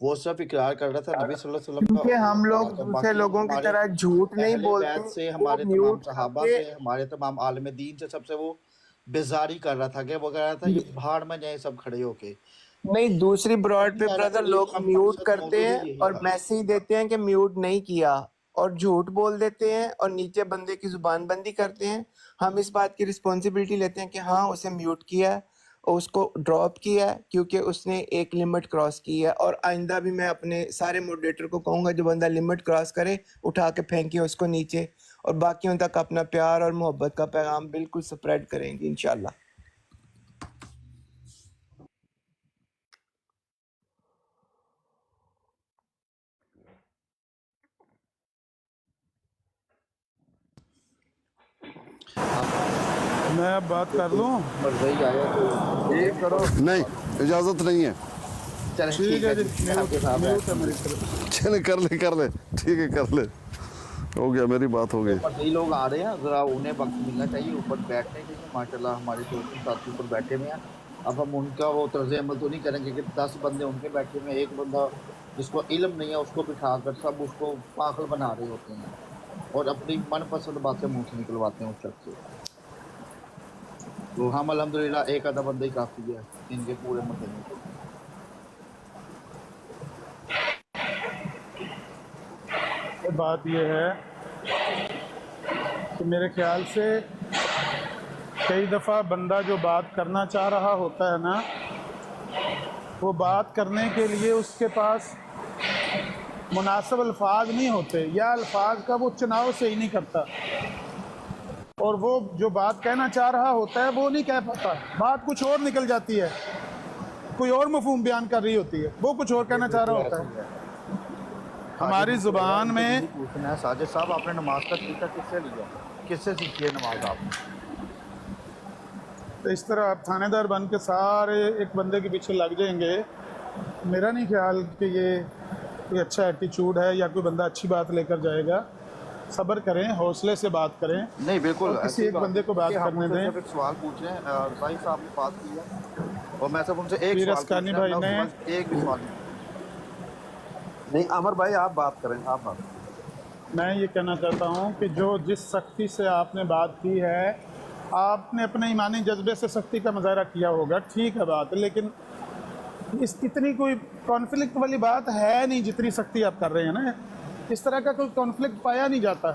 वो सिर्फ इकरार कर रहा था नबी सल्लल्लाहु अलैहि वसल्लम क्योंकि का, हम लोग दूसरे बाकी लोगों की हमारे तरह झूठ नहीं अहले बैत बोलते, से, वो हमारे तमाम म्यूट सहाबा करके से, हमारे तमाम आलिम दीन से सबसे वो बेजारी कर रहा था कि वो कह रहा था ये भाड़ में जाए सब खड़े होके। नहीं, दूसरी ब्रॉड पे ब्रदर लोग म्यूट करते हैं और मैसेज देते हैं कि म्यूट नहीं किया, और झूठ बोल देते हैं और नीचे बंदे की जुबान बंदी करते हैं। हम इस बात की रिस्पॉन्सिबिलिटी लेते हैं कि हाँ उसे म्यूट किया है और उसको ड्रॉप किया है क्योंकि उसने एक लिमिट क्रॉस की है। और आइंदा भी मैं अपने सारे मॉडरेटर को कहूँगा जो बंदा लिमिट क्रॉस करे उठा के फेंके उसको नीचे, और बाकियों तक अपना प्यार और मोहब्बत का पैगाम बिल्कुल स्प्रेड करेंगे इंशाल्लाह। मैं अब बात कर लूँ? मर्जी आया तो ये करो। नहीं, इजाज़त नहीं है। चलें ठीक है जी, आपके साथ है। चले कर ले ठीक है, कर ले, हो गया, मेरी बात हो गई। कई लोग आ रहे हैं, ज़रा उन्हें वक्त मिलना चाहिए ऊपर बैठने के लिए। माशाल्लाह हमारे दोस्त साथी ऊपर बैठे हुए हैं। अब हम उनका वो तर्ज अमल तो नहीं करेंगे कि 10 बंदे उनके बैठे हुए हैं, एक बंदा जिसको इल्म नहीं है उसको बिठा कर सब उसको पागल बना रहे होते हैं और अपनी मनपसंद बातें मुँह से निकलवाते हैं उस शख्स से। तो हम अल्हम्दुलिल्लाह एक आधा बंदा ही काफ़ी है इनके पूरे मसले में। बात यह है कि मेरे ख्याल से कई दफ़ा बंदा जो बात करना चाह रहा होता है ना, वो बात करने के लिए उसके पास मुनासिब अल्फाज नहीं होते, या अल्फाज का वो चुनाव सही नहीं करता, और वो जो बात कहना चाह रहा होता है वो नहीं कह पाता, बात कुछ और निकल जाती है, कोई और मफहूम बयान कर रही होती है, वो कुछ और कहना चाह रहा होता है। हमारी ज़ुबान में पूछना है साजिद साहब, आपने नमाज का तरीका किससे लिया, किससे सीखी है नमाज आपने? तो इस तरह आप थानेदार बन के सारे एक बंदे के पीछे लग जाएंगे, मेरा नहीं ख्याल कि ये कोई अच्छा एटीट्यूड है या कोई बंदा अच्छी बात लेकर जाएगा। सब्र करें, हौसले से बात करें। नहीं बिल्कुल, किसी एक बंदे को बात करने दें। एक सवाल पूछ रहे हैं भाई साहब ने बात की है और मैं सब उनसे एक फिर सवाल अस्कानी पूछ रहा भाई हूं, ने एक भी सवाल नहीं अमर भाई आप बात करें, आप बात। मैं ये कहना चाहता हूँ कि जो जिस सख्ती से आपने बात की है, आपने अपने ईमानी जज्बे से सख्ती का मुजाहरा किया होगा, ठीक है बात, लेकिन इस इतनी कोई कॉन्फ्लिक्ट वाली बात है नहीं जितनी सख्ती आप कर रहे हैं ना। इस तरह का कोई कॉन्फ्लिक्ट पाया नहीं जाता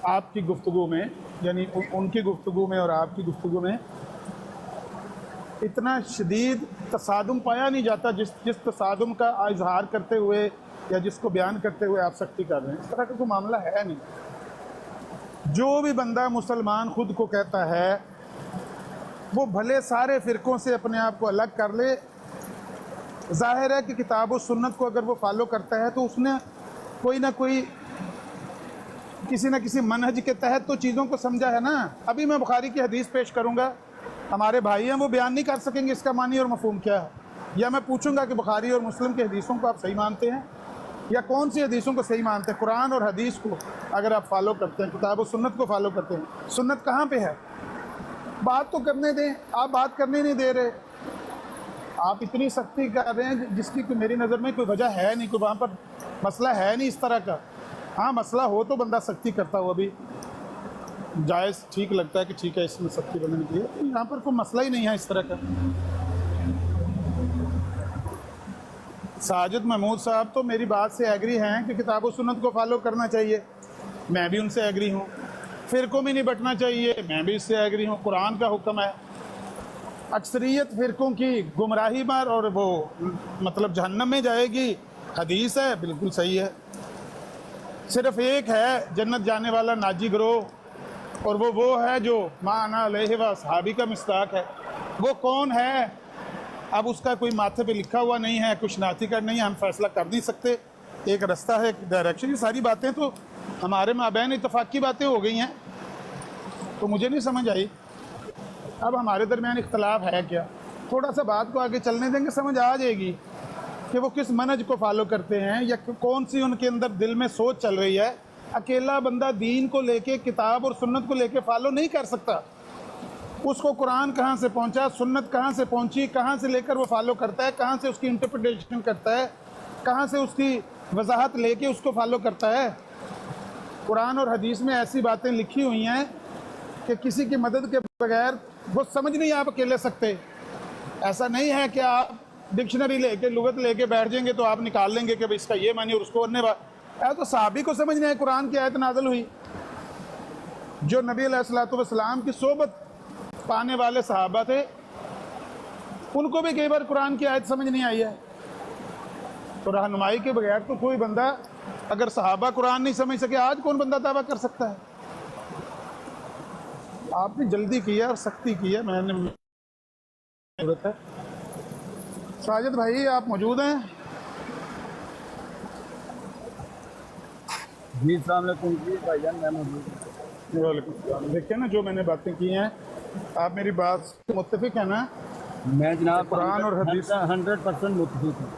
आपकी गुफ्तगू में, यानी उनकी गुफ्तगू में और आपकी गुफ्तगू में इतना शदीद तसादुम पाया नहीं जाता जिस तसादुम का इजहार करते हुए या जिसको बयान करते हुए आप सख्ती कर रहे हैं। इस तरह का कोई मामला है नहीं। जो भी बंदा मुसलमान खुद को कहता है वो भले सारे फ़िरक़ों से अपने आप को अलग कर ले, ज़ाहिर है कि किताब और सुन्नत को अगर वो फॉलो करता है तो उसने कोई ना कोई किसी न किसी मनहज के तहत तो चीज़ों को समझा है ना। अभी मैं बुखारी की हदीस पेश करूँगा, हमारे भाई हैं वो बयान नहीं कर सकेंगे इसका मानी और मफहूम क्या है, या मैं पूछूंगा कि बुखारी और मुस्लिम की हदीसों को आप सही मानते हैं या कौन सी हदीसों को सही मानते हैं। कुरान और हदीस को अगर आप फॉलो करते हैं, किताब और सुन्नत को फॉलो करते हैं, सुन्नत कहाँ पे है? बात तो करने दें, आप बात करने नहीं दे रहे, आप इतनी सख्ती कर रहे हैं जिसकी कोई मेरी नज़र में कोई वजह है नहीं, कोई वहाँ पर मसला है नहीं इस तरह का। हाँ मसला हो तो बंदा सख्ती करता हो, अभी जायज़ ठीक लगता है कि ठीक है इसमें सख्ती बनने की है, तो यहाँ पर कोई मसला ही नहीं है इस तरह का। साजिद महमूद साहब तो मेरी बात से एग्री हैं कि किताब और सुन्नत को फॉलो करना चाहिए, मैं भी उनसे एग्री हूँ। फ़िरक़ों में नहीं बटना चाहिए, मैं भी इससे एग्री हूँ। कुरान का हुक्म है, अक्सरियत फ़िरक़ों की गुमराही पर और वो मतलब जहन्नम में जाएगी, हदीस है, बिल्कुल सही है। सिर्फ़ एक है जन्नत जाने वाला नाजी गिरोह, और वो है जो माना अलैहि व अस्हाबी का मिस्ताक है। वो कौन है अब उसका कोई माथे पे लिखा हुआ नहीं है, कुछ नाती का नहीं है, हम फैसला कर नहीं सकते। एक रास्ता है, एक डायरेक्शन, ये सारी बातें तो हमारे माबैन इत्तफाक की बातें हो गई हैं, तो मुझे नहीं समझ आई अब हमारे दरमियान इख्तलाफ है क्या। थोड़ा सा बात को आगे चलने देंगे, समझ आ जाएगी कि वो किस मनहज को फॉलो करते हैं या कौन सी उनके अंदर दिल में सोच चल रही है। अकेला बंदा दीन को लेके, किताब और सुन्नत को लेके फॉलो नहीं कर सकता। उसको कुरान कहाँ से पहुँचा, सुन्नत कहाँ से पहुँची, कहाँ से लेकर वो फॉलो करता है, कहाँ से उसकी इंटरप्रिटेशन करता है, कहाँ से उसकी वजाहत लेके उसको फॉलो करता है। कुरान और हदीस में ऐसी बातें लिखी हुई हैं کہ کسی کی مدد کے بغیر وہ سمجھ نہیں آپ اکیلے سکتے. ایسا نہیں ہے کہ آپ ڈکشنری لے کے لغت لے کے بیٹھ جائیں گے تو آپ نکال لیں گے کہ اس کا یہ معنی اور اس کو کرنے والا. تو صحابی کو سمجھنا ہے قرآن کی آیت نازل ہوئی. جو نبی علیہ الصلوۃ والسلام کی صحبت پانے والے صحابہ تھے ان کو بھی کئی بار قرآن کی آیت سمجھ نہیں آئی ہے. تو رہنمائی کے بغیر تو کوئی بندہ اگر صحابہ قرآن نہیں سمجھ سکے آج کون بندہ دعویٰ کر سکتا ہے؟ آپ نے جلدی کیا اور سختی کی ہے. میں نے ضرورت ہے. ساجد بھائی آپ موجود ہیں؟ جی السلام علیکم. جی بھائی جان میں موجود ہوں. وعلیکم السلام. دیکھیں نا جو میں نے باتیں کی ہیں آپ میری بات سے متفق ہیں نا؟ میں جناب قرآن اور حدیث 100% متفق ہوں.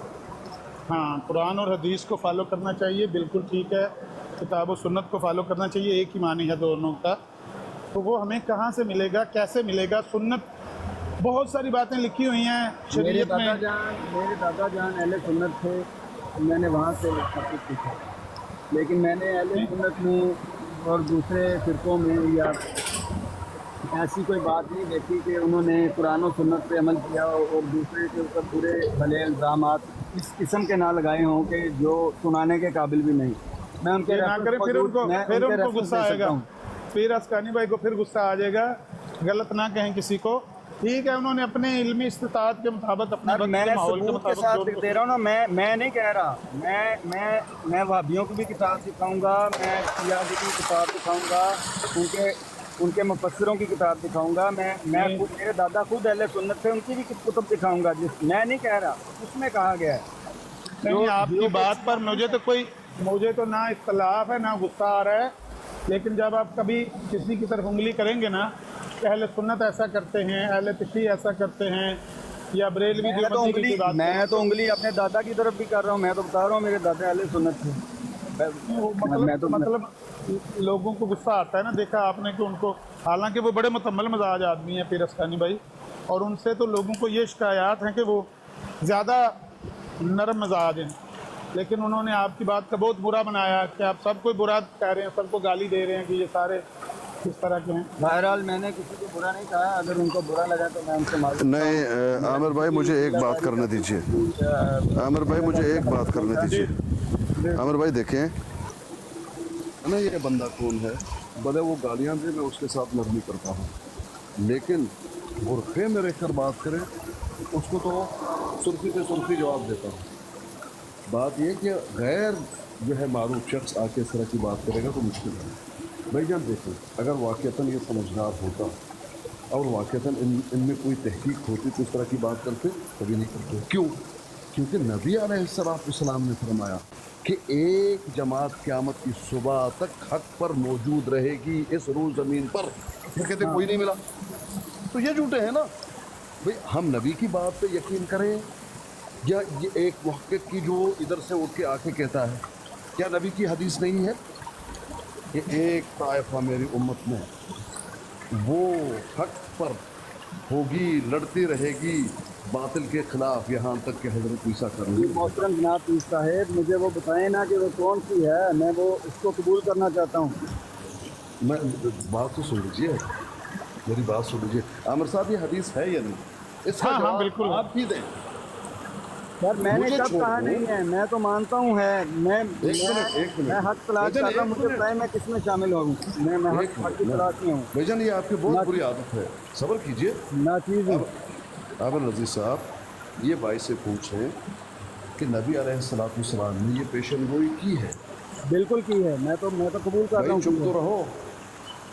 ہاں قرآن اور حدیث کو فالو کرنا چاہیے، بالکل ٹھیک ہے. کتاب و سنت کو فالو کرنا چاہیے، ایک ہی معنی ہے دونوں کا. تو وہ ہمیں کہاں سے ملے گا، کیسے ملے گا؟ سنت بہت ساری باتیں لکھی ہوئی ہیں شریعت میں. میرے دادا جان اہل سنت تھے، میں نے وہاں سے سب کچھ سیکھا. لیکن میں نے اہل سنت میں اور دوسرے فرقوں میں یا ایسی کوئی بات نہیں دیکھی کہ انہوں نے قرآن و سنت پہ عمل کیا اور دوسرے کے اوپر برے بھلے الزامات اس قسم کے نہ لگائے ہوں کہ جو سنانے کے قابل بھی نہیں. میں ان کے نہ کرے پھر ان کو غصہ آئے گا، پھر اسکانی بھائی کو پھر غصہ آ جائے گا. غلط نہ کہیں کسی کو. ٹھیک ہے انہوں نے اپنے علمی استطاعت کے مطابق اپنے میں ماحول کے ثبوت کے ساتھ مطابق دے رہا ہوں نا. میں نہیں کہہ رہا. میں وہابیوں کی بھی کتاب دکھاؤں گا، میں سیاسی کی کتاب دکھاؤں گا، ان کے مفسروں کی کتاب دکھاؤں گا. میں خود میرے دادا خود اہل سنت تھے، ان کی بھی کتب دکھاؤں گا. میں نہیں کہہ رہا اس میں کہا گیا ہے. نہیں آپ کی بات پر مجھے تو نہ اختلاف ہے نہ غصہ آ رہا ہے. لیکن جب آپ کبھی کسی کی طرف انگلی کریں گے نا کہ اہل سنت ایسا کرتے ہیں، اہل تشیع ایسا کرتے ہیں یا بریلوی دیوبندی کی بات، میں تو انگلی اپنے دادا کی طرف بھی کر رہا ہوں. میں تو بتا رہا ہوں میرے دادا اہل سنت تھے. مطلب لوگوں کو غصہ آتا ہے نا. دیکھا آپ نے کہ ان کو، حالانکہ وہ بڑے متمل مزاج آدمی ہیں پیر اسکانی بھائی، اور ان سے تو لوگوں کو یہ شکایات ہیں کہ وہ زیادہ نرم مزاج ہیں. لیکن انہوں نے آپ کی بات کا بہت برا بنایا کہ آپ سب کو برا کہہ رہے ہیں، سب کو گالی دے رہے ہیں کہ یہ سارے کس طرح کے ہیں. بہرحال میں نے کسی کو برا نہیں کہا. اگر ان کو برا لگا تو میں ان سے معذرت. نہیں عامر بھائی مجھے ایک بات کرنے دیجیے. عامر بھائی مجھے ایک بات کرنے دیجیے. عامر بھائی دیکھیں نا یہ بندہ کون ہے، بھلے وہ گالیاں دے میں اس کے ساتھ نرمی کرتا ہوں، لیکن برقعے میں رہ کر بات کرے اس کو تو سرخی سے سرخی جواب دیتا ہوں. بات یہ کہ غیر جو ہے معروف شخص آ کے اس طرح کی بات کرے گا تو مشکل ہے. بھائی جان دیکھیں اگر واقعتاً یہ سمجھدار ہوتا اور واقعتاً ان میں کوئی تحقیق ہوتی تو اس طرح کی بات کرتے، کبھی نہیں کرتے. کیوں؟ کیونکہ نبی علیہ السلام نے فرمایا کہ ایک جماعت قیامت کی صبح تک حق پر موجود رہے گی اس روز زمین پر. پھر کہتے کوئی نہیں ملا تو یہ جھوٹے ہیں نا. بھئی ہم نبی کی بات پہ یقین کریں یا یہ ایک محقق کی جو ادھر سے اٹھ کے آ کے کہتا ہے، کیا نبی کی حدیث نہیں ہے کہ ایک طائفہ میری امت میں وہ حق پر ہوگی، لڑتی رہے گی باطل کے خلاف یہاں تک کہ حضرت عیسیٰ کر رہی. محترم جناب پیر صاحب مجھے وہ بتائیں نا کہ وہ کون سی ہے، میں وہ اس کو قبول کرنا چاہتا ہوں. میں بات تو سن لیجیے، میری بات سن لیجیے. عامر صاحب یہ حدیث ہے یا نہیں، اس کا جواب بالکل آپ ہی دیں. سر میں نے مجھے کب چھوڑ کہا دو. نہیں ہے، میں تو مانتا ہوں ہے. میں حق تلاش کر رہا ہوں. مجھے بتائیں میں کس میں شامل ہوں. میں حق کی تلاش میں ہوں. بھائی جان یہ آپ کی بہت بری عادت ہے، صبر کیجیے. ناچیز ہوں. عامر نذیر صاحب یہ بھائی سے پوچھیں کہ نبی علیہ السلام نے یہ پیشن گوئی کی ہے. بالکل کی ہے. میں تو قبول کر رہا ہوں. چپ تو رہو،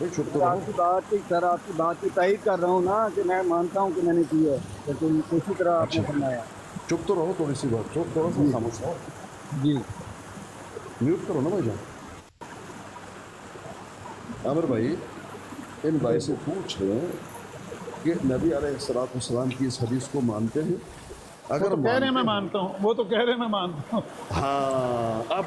چپ تو رہو. آپ کی بات کی سر، آپ کی بات کی تائید کر رہا ہوں نا کہ میں مانتا ہوں کہ میں نے کی ہے. لیکن اسی طرح آپ نے فرمایا. چپ تو رہو تھوڑی سی بات، چپ تھوڑا سا خاموش رہو. جی میوٹ کرو نا بھائی جان. عامر بھائی ان بھائی سے پوچھ رہے ہیں کہ نبی علیہ السلام کی اس حدیث کو مانتے ہیں؟ اگر کہہ رہے ہیں میں مانتا ہوں، وہ تو کہہ رہے ہیں میں مانتا ہوں. ہاں اب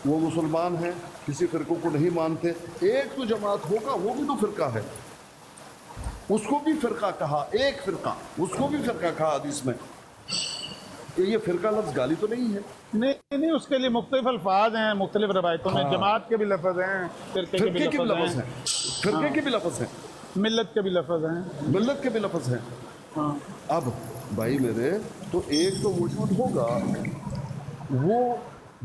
وہ مسلمان ہیں، کسی فرقوں کو نہیں مانتے. ایک تو جماعت ہوگا وہ بھی تو فرقہ ہے، اس کو بھی فرقہ کہا. ایک فرقہ اس کو بھی فرقہ کہا حدیث میں. کہ یہ فرقہ لفظ گالی تو نہیں ہے. نہیں اس کے لیے مختلف الفاظ ہیں مختلف روایتوں میں. جماعت کے بھی لفظ ہیں، فرقے کے بھی لفظ ہیں. फिरके के भी लफ्ज़ हैं, मिल्लत के भी लफ्ज़ हैं। मिल्लत के भी लफ्ज़ हैं। हाँ अब भाई मेरे तो एक तो वजूद होगा वो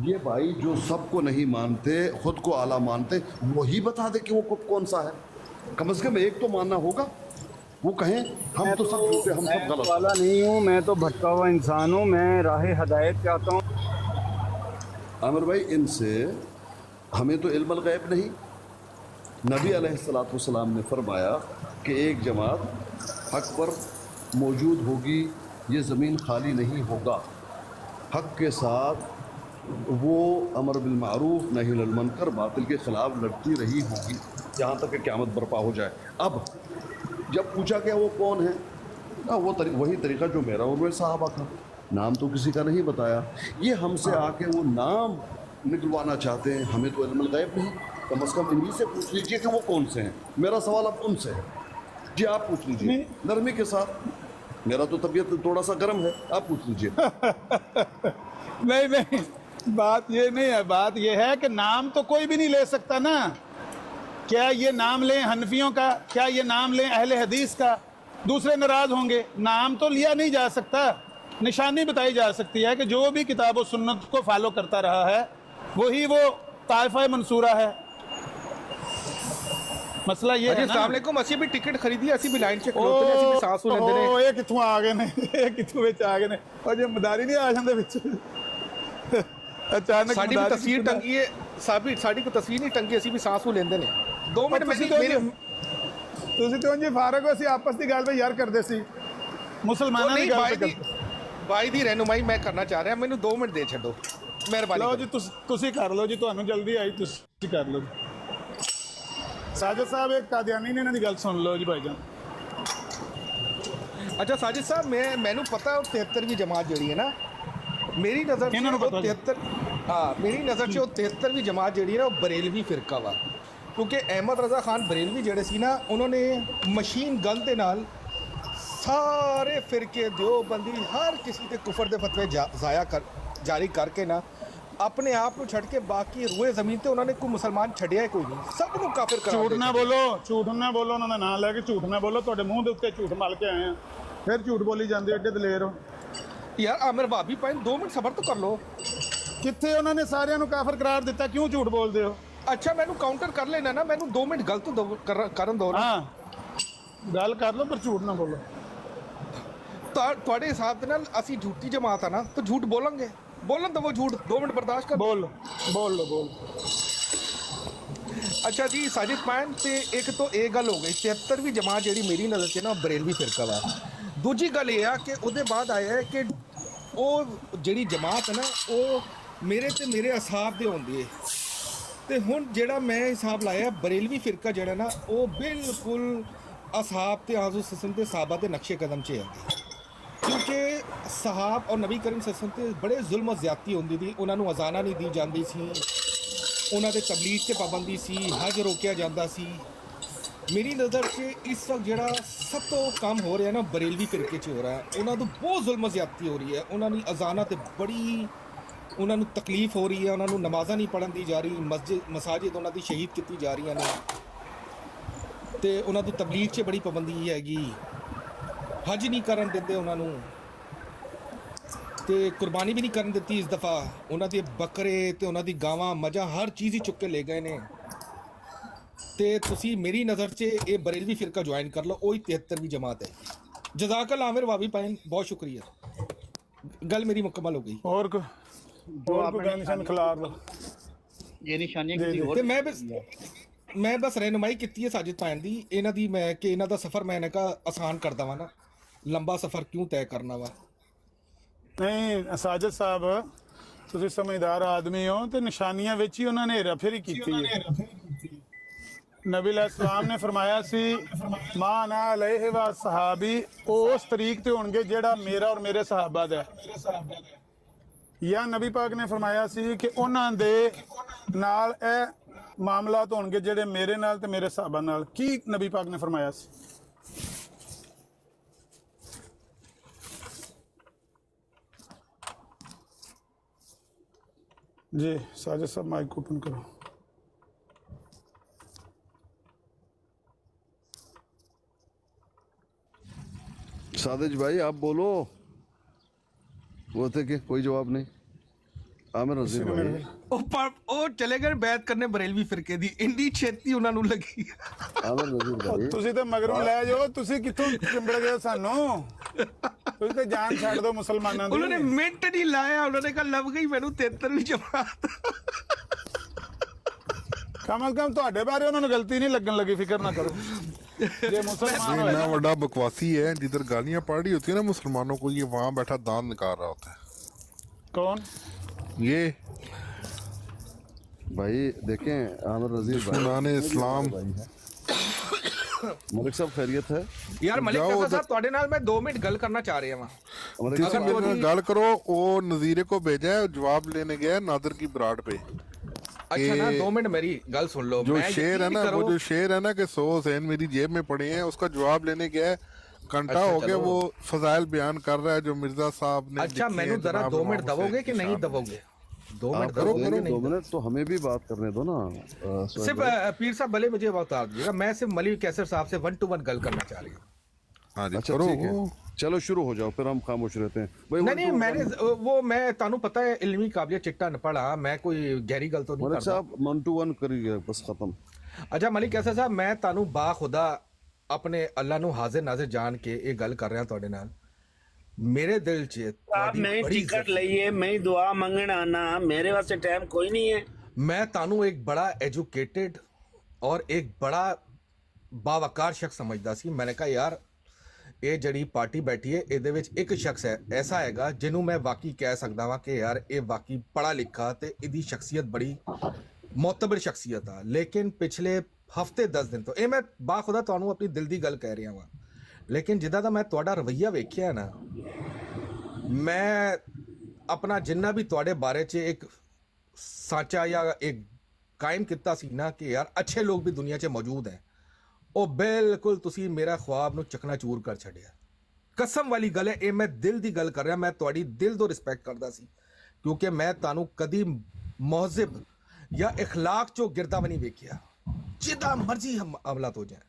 ये भाई जो सबको नहीं मानते खुद को आला मानते, वही बता दे कि वो कौन सा है। कम से कम एक तो मानना होगा, वो कहें हम तो सब झूठे, हम सब गलत। वाला नहीं हूँ, मैं तो भटका हुआ इंसान हूँ, मैं राह हदायत चाहता हूँ। आमिर भाई इनसे हमें तो इल्मुल गैब नहीं। नबी अलैहिस्सलातु वस्सलाम ने फरमाया कि एक जमात हक पर मौजूद होगी, ये ज़मीन खाली नहीं होगा, हक के साथ वो अमर बिल मारूफ नही अनिल मुनकर बातिल के ख़िलाफ़ लड़ती रही होगी जहाँ तक कि क़यामत बर्पा हो जाए। अब जब पूछा गया वो कौन है, वही तरीक़ा जो मेरा और मेरे सहाबा का, नाम तो किसी का नहीं बताया। ये हमसे आके वो नाम निकलवाना चाहते हैं, हमें तो इल्मुल गैब नहीं। कम से कम इन्हीं से पूछ लीजिए कि वो कौन से हैं। मेरा सवाल अब उनसे है। जी आप पूछ लीजिए नरमी के साथ, मेरा तो तबीयत थोड़ा सा गर्म है, आप पूछ लीजिए। नहीं नहीं, बात ये नहीं है, बात ये है कि नाम तो कोई भी नहीं ले सकता ना। क्या ये नाम लें हनफियों का, क्या ये नाम लें अहले हदीस का, दूसरे नाराज होंगे। नाम तो लिया नहीं जा सकता, निशानी बताई जा सकती है कि जो भी किताब और सुन्नत को फॉलो करता रहा है वही वो ताइफा मंसूरा है। मसला ये है ना। अस्सलाम वालेकुम, ਅਸੀਂ भी टिकट खरीदी, ਅਸੀਂ भी लाइन 'ਚ ਖਲੋਤੇ ਨੇ, ਅਸੀਂ भी ਸਾਹ ਸੂ ਲੈਂਦੇ ਨੇ। ਉਹ ਇਹ ਕਿੱਥੋਂ ਆ ਗਏ ਨੇ, ਇਹ ਕਿੱਥੋਂ ਵਿੱਚ ਆ ਗਏ ਨੇ। ਉਹ ਜੇ ਮਦਾਰੀ ਨਹੀਂ ਆ ਜਾਂਦੇ ਵਿੱਚ ਅਚਾਨਕ। ਸਾਡੀ ਵੀ ਤਸਵੀਰ ਟੰਗੀ ਹੈ, ਸਾਡੀ ਕੋਈ ਤਸਵੀਰ ਨਹੀਂ ਟੰਗੀ, ਅਸੀਂ ਵੀ ਸਾਹ ਸੂ ਲੈਂਦੇ ਨੇ। 2 ਮਿੰਟ ਤੁਸੀਂ ਤੇ ਉਂਝ ਫਾਰਗ ਹੋ, ਅਸੀਂ ਆਪਸ ਦੀ ਗੱਲ ਵੀ ਯਾਰ ਕਰਦੇ ਸੀ, ਮੁਸਲਮਾਨਾਂ ਦੀ ਗੱਲ ਕਰਦੇ। ਬਾਈ ਦੀ ਰਹਿਨੁਮਾਈ ਮੈਂ ਕਰਨਾ ਚਾਹ ਰਿਹਾ, ਮੈਨੂੰ 2 ਮਿੰਟ ਦੇ ਛੱਡੋ ਮਿਹਰਬਾਨੀ। ਲਓ ਜੀ ਤੁਸੀਂ ਕਰ ਲਓ ਜੀ, ਤੁਹਾਨੂੰ ਜਲਦੀ ਆਈ, ਤੁਸੀਂ ਕਰ ਲਓ। ਸਾਜਦ ਸਾਹਿਬ ਇੱਕ ਕਾਦੀਆਨੀ ਨੇ ਇਹਨਾਂ ਦੀ ਗੱਲ ਸੁਣ ਲਓ ਜੀ ਭਾਈਜਾਨ। ਅੱਛਾ ਸਾਜਿਦ ਸਾਹਿਬ, ਮੈਨੂੰ ਪਤਾ ਉਹ 73ਵੀਂ ਜਮਾਤ ਜਿਹੜੀ ਹੈ ਨਾ, ਮੇਰੀ ਨਜ਼ਰ 'ਚ ਉਹ 73 ਮੇਰੀ ਨਜ਼ਰ 'ਚ ਉਹ 73ਵੀਂ ਜਮਾਤ ਜਿਹੜੀ ਹੈ ਨਾ, ਉਹ ਬਰੇਲਵੀ ਫਿਰਕਾ ਵਾ। ਕਿਉਂਕਿ ਅਹਿਮਦ ਰਜ਼ਾ ਖਾਨ ਬਰੇਲਵੀ ਜਿਹੜੇ ਸੀ ਨਾ, ਉਹਨਾਂ ਨੇ ਮਸ਼ੀਨ ਗਨ ਦੇ ਨਾਲ ਸਾਰੇ ਫਿਰਕੇ ਦਿਓਬੰਦੀ ਹਰ ਕਿਸੇ ਦੇ ਕੁਫਰ ਦੇ ਫਤਵੇ ਜਾਰੀ ਕਰਕੇ ਨਾ ਆਪਣੇ ਆਪ ਨੂੰ ਛੱਡ ਕੇ ਬਾਕੀ ਰੂਏ ਜ਼ਮੀਨ ਤੇ ਉਹਨਾਂ ਨੇ ਕੋਈ ਮੁਸਲਮਾਨ ਛੱਡਿਆ ਕੋਈ ਨਹੀਂ, ਸਭ ਨੂੰ ਕਾਫਿਰ ਕਰਾ ਦਿੱਤਾ। ਝੂਠ ਨਾ ਬੋਲੋ, ਝੂਠ ਨਾ ਬੋਲੋ, ਉਹਨਾਂ ਦਾ ਨਾਂ ਲੈ ਕੇ ਝੂਠ ਨਾ ਬੋਲੋ। ਤੁਹਾਡੇ ਮੂੰਹ ਦੇ ਉੱਤੇ ਝੂਠ ਮਲ ਕੇ ਆਏ ਆ, ਫਿਰ ਝੂਠ ਬੋਲੀ ਜਾਂਦੇ, ਐਡੇ ਦਲੇਰ ਹੋ ਯਾਰ। ਆਮਿਰ ਭਾਬੀ ਭਾਈ 2 ਮਿੰਟ ਸਬਰ ਤਾਂ ਕਰ ਲਓ। ਕਿੱਥੇ ਉਹਨਾਂ ਨੇ ਸਾਰਿਆਂ ਨੂੰ ਕਾਫਰ ਕਰਾਰ ਦਿੱਤਾ, ਕਿਉਂ ਝੂਠ ਬੋਲਦੇ ਹੋ? ਅੱਛਾ ਮੈਨੂੰ ਕਾਊਂਟਰ ਕਰ ਲੈਣਾ ਨਾ, ਮੈਨੂੰ 2 ਮਿੰਟ ਗਲਤ ਕਰਨ ਦਿਓ ਨਾ। ਹਾਂ ਗੱਲ ਕਰ ਲਓ, ਪਰ ਝੂਠ ਨਾ ਬੋਲੋ। ਤੁਹਾਡੇ ਹਿਸਾਬ ਦੇ ਨਾਲ ਅਸੀਂ ਝੂਠੀ ਜਮਾਤ ਆ ਨਾ, ਤਾਂ ਝੂਠ ਬੋਲਾਂਗੇ, ਬੋਲਣ ਦਵੋ ਝੂਠ। 2 ਮਿੰਟ ਬਰਦਾਸ਼ਤ ਕਰ। ਬੋਲ ਲੋ ਬੋਲ। ਅੱਛਾ ਜੀ ਸਾਜਿਦ ਪਾਨ, ਤੇ ਇੱਕ ਤੋਂ ਇਹ ਗੱਲ ਹੋ ਗਈ 73ਵੀਂ ਜਮਾਤ ਜਿਹੜੀ ਮੇਰੀ ਨਜ਼ਰ 'ਚ ਨਾ ਬਰੇਲਵੀ ਫਿਰਕਾ ਵਾ। ਦੂਜੀ ਗੱਲ ਇਹ ਆ ਕਿ ਉਹਦੇ ਬਾਅਦ ਆਇਆ ਹੈ ਕਿ ਉਹ ਜਿਹੜੀ ਜਮਾਤ ਹੈ ਨਾ, ਉਹ ਮੇਰੇ ਤੇ ਮੇਰੇ ਅਸਾਬ ਦੇ ਹੁੰਦੀ ਹੈ। ਤੇ ਹੁਣ ਜਿਹੜਾ ਮੈਂ ਹਿਸਾਬ ਲਾਇਆ ਬਰੇਲਵੀ ਫਿਰਕਾ ਜਿਹੜਾ ਨਾ, ਉਹ ਬਿਲਕੁਲ ਅਸਾਬ ਤੇ ਆਜ਼ੂ ਸਸਨ ਤੇ ਸਾਹਬਾ ਦੇ ਨਕਸ਼ੇ ਕਦਮ 'ਚ ਹੈ। ਕਿਉਂਕਿ ਸਾਹਬ ਔਰ ਨਬੀ ਕਰੀਮ ਸੱਲੱਲਾਹੁ ਅਲੈहि ਵਸੱਲਮ ਤੇ ਬੜੇ ਜ਼ੁਲਮ ਜ਼ਿਆਦਤੀ ਹੁੰਦੀ ਸੀ। ਉਹਨਾਂ ਨੂੰ ਅਜ਼ਾਨਾ ਨਹੀਂ ਦੀ ਜਾਂਦੀ ਸੀ, ਉਹਨਾਂ ਦੇ ਤਬਲੀਗ 'ਤੇ ਪਾਬੰਦੀ ਸੀ, ਹਜ ਰੋਕਿਆ ਜਾਂਦਾ ਸੀ। ਮੇਰੀ ਨਜ਼ਰ 'ਚ ਇਸ ਵਕਤ ਜਿਹੜਾ ਸਭ ਤੋਂ ਕੰਮ ਹੋ ਰਿਹਾ ਨਾ ਬਰੇਲਵੀ ਫਿਰਕੇ 'ਚ ਹੋ ਰਿਹਾ, ਉਹਨਾਂ ਤੋਂ ਬਹੁਤ ਜ਼ੁਲਮ ਜ਼ਿਆਦਤੀ ਹੋ ਰਹੀ ਹੈ। ਉਹਨਾਂ ਦੀ ਅਜ਼ਾਨਾ 'ਤੇ ਬੜੀ ਉਹਨਾਂ ਨੂੰ ਤਕਲੀਫ ਹੋ ਰਹੀ ਹੈ, ਉਹਨਾਂ ਨੂੰ ਨਮਾਜ਼ਾਂ ਨਹੀਂ ਪੜ੍ਹਨ ਦੀ ਜਾ ਰਹੀ, ਮਸਾਜਿਦ ਉਹਨਾਂ ਦੀ ਸ਼ਹੀਦ ਕੀਤੀ ਜਾ ਰਹੀਆਂ ਨੇ, ਤੇ ਉਹਨਾਂ ਦੀ ਤਬਲੀਗ 'ਚ ਬੜੀ ਪਾਬੰਦੀ ਹੈਗੀ। ਹਜ ਨਹੀਂ ਕਰਨ ਦਿੰਦੇ ਉਹਨਾਂ ਨੂੰ, ਤੇ ਕੁਰਬਾਨੀ ਵੀ ਨਹੀਂ ਕਰਨ ਦਿੱਤੀ ਇਸ ਦਫਾ। ਉਹਨਾਂ ਦੇ ਬੱਕਰੇ ਤੇ ਉਹਨਾਂ ਦੀ ਗਾਵਾਂ ਮੱਝਾਂ ਹਰ ਚੀਜ਼ ਹੀ ਚੁੱਕ ਕੇ ਲੈ ਗਏ ਨੇ। ਤੇ ਤੁਸੀਂ ਮੇਰੀ ਨਜ਼ਰ 'ਚ ਇਹ ਬਰੇਲਵੀ ਫਿਰਕਾ ਜੁਆਇਨ ਕਰ ਲਓ, ਉਹੀ 73ਵੀਂ ਜਮਾਤ ਹੈ। ਜਜ਼ਾਕਲ ਆਮਿਰ ਵਾਬੀ ਪਾਇਨ, ਬਹੁਤ ਸ਼ੁਕਰੀਆ। ਗੱਲ ਮੇਰੀ ਮੁਕੰਮਲ ਹੋ ਗਈ। ਹੋਰ ਕੋਈ ਨਿਸ਼ਾਨ ਖਿਲਾਰ ਲਓ। ਇਹ ਨਿਸ਼ਾਨੀਆਂ ਕਿਤੇ ਹੋਰ। ਤੇ ਮੈਂ ਬਸ ਰਹਿਨੁਮਾਈ ਕੀਤੀ ਹੈ ਸਾਜਿਦ ਪਾਇਨ ਦੀ, ਇਹਨਾਂ ਦੀ, ਮੈਂ ਕਿ ਇਹਨਾਂ ਦਾ ਸਫ਼ਰ ਮੈਂ ਕਿਹਾ ਆਸਾਨ ਕਰ ਦੇਵਾਂ ਨਾ, ਲੰਬਾ ਸਫ਼ਰ ਕਿਉਂ ਤੈਅ ਕਰਨਾ ਵਾ। ਨਹੀਂ ਸਾਜਦ ਸਾਹਿਬ, ਤੁਸੀਂ ਸਮਝਦਾਰ ਆਦਮੀ ਹੋ, ਤੇ ਨਿਸ਼ਾਨੀਆਂ ਵਿੱਚ ਹੀ ਉਹਨਾਂ ਨੇ ਹੇਰਾਫੇਰੀ ਕੀਤੀ ਹੈ। ਨਬੀ ਅਲੈਹਿਸਸਲਾਮ ਨੇ ਫਰਮਾਇਆ ਸੀ ਮਾਂ ਨਾ ਅਲੈਹਿ ਵਾ ਸਹਾਬੀ, ਉਹ ਉਸ ਤਰੀਕ ਤੇ ਹੋਣਗੇ ਜਿਹੜਾ ਮੇਰਾ ਔਰ ਮੇਰੇ ਸਹਾਬਾ ਦਾ ਹੈ। ਜਾਂ ਨਬੀ ਪਾਕ ਨੇ ਫਰਮਾਇਆ ਸੀ ਕਿ ਉਹਨਾਂ ਦੇ ਨਾਲ ਇਹ ਮਾਮਲਾਤ ਹੋਣਗੇ ਜਿਹੜੇ ਮੇਰੇ ਨਾਲ ਤੇ ਮੇਰੇ ਸਹਾਬਾ ਨਾਲ। ਕੀ ਨਬੀ ਪਾਕ ਨੇ ਫਰਮਾਇਆ ਸੀ? जी साजिद साहब माइक ओपन करो। सादिज भाई आप बोलो। वो थे कि कोई जवाब नहीं। आमिर नज़ीर भाई ਉਹ ਚਲੇ ਗਏ ਬੈਤ ਕਰਨੇ ਬਰੇਲਵੀ ਫਿਰਕੇ ਦੀ ਇੰਨੀ ਛੇਤੀ ਉਹਨਾਂ ਨੂੰ ਲੱਗੀ। आमिर नज़ीर भाई ਤੁਸੀਂ ਤੇ ਮਗਰੋਂ ਲੈ ਜਾਓ, ਤੁਸੀਂ ਕਿੱਥੋਂ ਚਿੰਬੜ ਗਏ ਸਾਨੂੰ? ਤੁਸੀਂ ਤੇ ਜਾਨ ਛੱਡ ਦਿਓ ਮੁਸਲਮਾਨਾਂ ਦੀ। ਉਹਨਾਂ ਨੇ ਮਿੰਟ ਨਹੀਂ ਲਾਇਆ, ਉਹਨਾਂ ਨੇ ਕਿਹਾ ਲੱਭ ਗਈ ਮੈਨੂੰ 73ਵੀਂ ਜਮਾਤ। ਕਮ ਅਜ਼ ਕਮ ਤੁਹਾਡੇ ਬਾਰੇ ਉਹਨਾਂ ਨੂੰ ਗਲਤੀ ਨਹੀਂ ਲੱਗਣ ਲੱਗੀ, ਫਿਕਰ ਨਾ करੋ। ये मुसलमान ये इतना बड़ा बकवासी है, जिधर गालियां पड़ रही होती है ना मुसलमानों को, ये वहाँ बैठा दान निकाल रहा होता है। कौन? ये भाई देखें आमिर नज़ीर भाई दुश्मनान इस्लाम। मलिक साहब खैरियत है? ਯਾਰ ਮਲਿਕ ਕਾਸਾ ਸਾਹਿਬ ਤੁਹਾਡੇ ਨਾਲ ਮੈਂ 2 ਮਿੰਟ ਗੱਲ ਕਰਨਾ चाह रहा ਹਾਂ। जिसे मेरे ਨਾਲ गल करो, वो नज़ीरे को भेजा है, जवाब लेने गया है नादर की बराड़ पे। अच्छा ना 2 मिनट मेरी गल सुन लो। जो मैं शेर है ना, वो जो शेर है ना कि 100 हुसैन मेरी जेब में पड़े हैं, उसका जवाब लेने गया है। घंटा अच्छा, हो गया चलो। वो फजाइल बयान कर रहा है जो मिर्जा साहब ने। अच्छा मैंने जरा 2 मिनट दबोगे कि नहीं दबोगे? 2 मिनट करो दबोगे कि 2 नहीं? मिनट तो हमें भी बात करने दो ना। सिर्फ पीर साहब भले मुझे बता दीजिएगा, मैं सिर्फ मलिक कैसर साहब से 1 to 1 गल करना चाह रही हूँ। हाँ जी, अच्छा करो। ठीक है, चलो शुरू हो जाओ, फिर हम खामोश रहते हैं भाई। नहीं मैंने वो मैं तानू पता है इल्मी काबिलियत चिट्टा न पढ़ा, मैं कोई गहरी गल तो नहीं मलिक करता। साहब 1 to 1 करिए, बस खत्म। अच्छा मलिक कैसर साहब, मैं तानू बा खुदा अपने अल्लाह ਨੂੰ ਹਾਜ਼ਰ ਨਾਜ਼ਰ ਜਾਣ ਕੇ ਇਹ ਗੱਲ ਕਰ ਰਿਹਾ ਤੁਹਾਡੇ ਨਾਲ। ਮੇਰੇ ਦਿਲ 'ਚ आप मैं टिकट लइए, मैं दुआ मंगण आना, मेरे वास्ते टाइम कोई नहीं है। मैं तानू एक बड़ा एजुकेटेड और एक बड़ा बावकार शख्स समझदा ਸੀ। मैंने कहा यार ਇਹ ਜਿਹੜੀ ਪਾਰਟੀ ਬੈਠੀ ਹੈ ਇਹਦੇ ਵਿੱਚ ਇੱਕ ਸ਼ਖਸ ਹੈ ਐਸਾ ਹੈਗਾ ਜਿਹਨੂੰ ਮੈਂ ਵਾਕਈ ਕਹਿ ਸਕਦਾ ਵਾਂ ਕਿ ਯਾਰ ਇਹ ਵਾਕਈ ਪੜ੍ਹਾ ਲਿਖਾ ਤੇ ਇਹਦੀ ਸ਼ਖਸੀਅਤ ਬੜੀ ਮੋਤਬਰ ਸ਼ਖਸੀਅਤ ਆ। ਲੇਕਿਨ ਪਿਛਲੇ ਹਫਤੇ 10 ਦਿਨ ਤੋਂ ਇਹ ਮੈਂ ਬਾਖੁਦਾ ਤੁਹਾਨੂੰ ਆਪਣੀ ਦਿਲ ਦੀ ਗੱਲ ਕਹਿ ਰਿਹਾ ਵਾਂ, ਲੇਕਿਨ ਜਿੱਦਾਂ ਦਾ ਮੈਂ ਤੁਹਾਡਾ ਰਵੱਈਆ ਵੇਖਿਆ ਨਾ, ਮੈਂ ਆਪਣਾ ਜਿੰਨਾ ਵੀ ਤੁਹਾਡੇ ਬਾਰੇ 'ਚ ਇੱਕ ਸਾਚਾ ਜਾਂ ਇੱਕ ਕਾਇਮ ਕੀਤਾ ਸੀ ਨਾ ਕਿ ਯਾਰ ਅੱਛੇ ਲੋਕ ਵੀ ਦੁਨੀਆ 'ਚ ਮੌਜੂਦ ਹੈ, ਉਹ ਬਿਲਕੁਲ ਤੁਸੀਂ ਮੇਰਾ ख्वाब ਨੂੰ ਚਕਨਾਚੂਰ ਕਰ ਛੱਡਿਆ। ਕਸਮ ਵਾਲੀ ਗੱਲ ਹੈ, ਇਹ ਮੈਂ ਦਿਲ ਦੀ ਗੱਲ ਕਰ ਰਿਹਾ। ਮੈਂ ਤੁਹਾਡੀ ਦਿਲ ਤੋਂ ਰਿਸਪੈਕਟ ਕਰਦਾ ਸੀ ਕਿਉਂਕਿ ਮੈਂ ਤੁਹਾਨੂੰ ਕਦੀ ਮੌਜ਼ਿਬ ਜਾਂ ਇਖਲਾਕ ਚੋਂ ਗਿਰਦਾ ਵੀ ਨਹੀਂ ਵੇਖਿਆ, ਜਿੱਦਾਂ ਮਰਜ਼ੀ ਹਮਲਾਤ ਹੋ ਜਾਏ।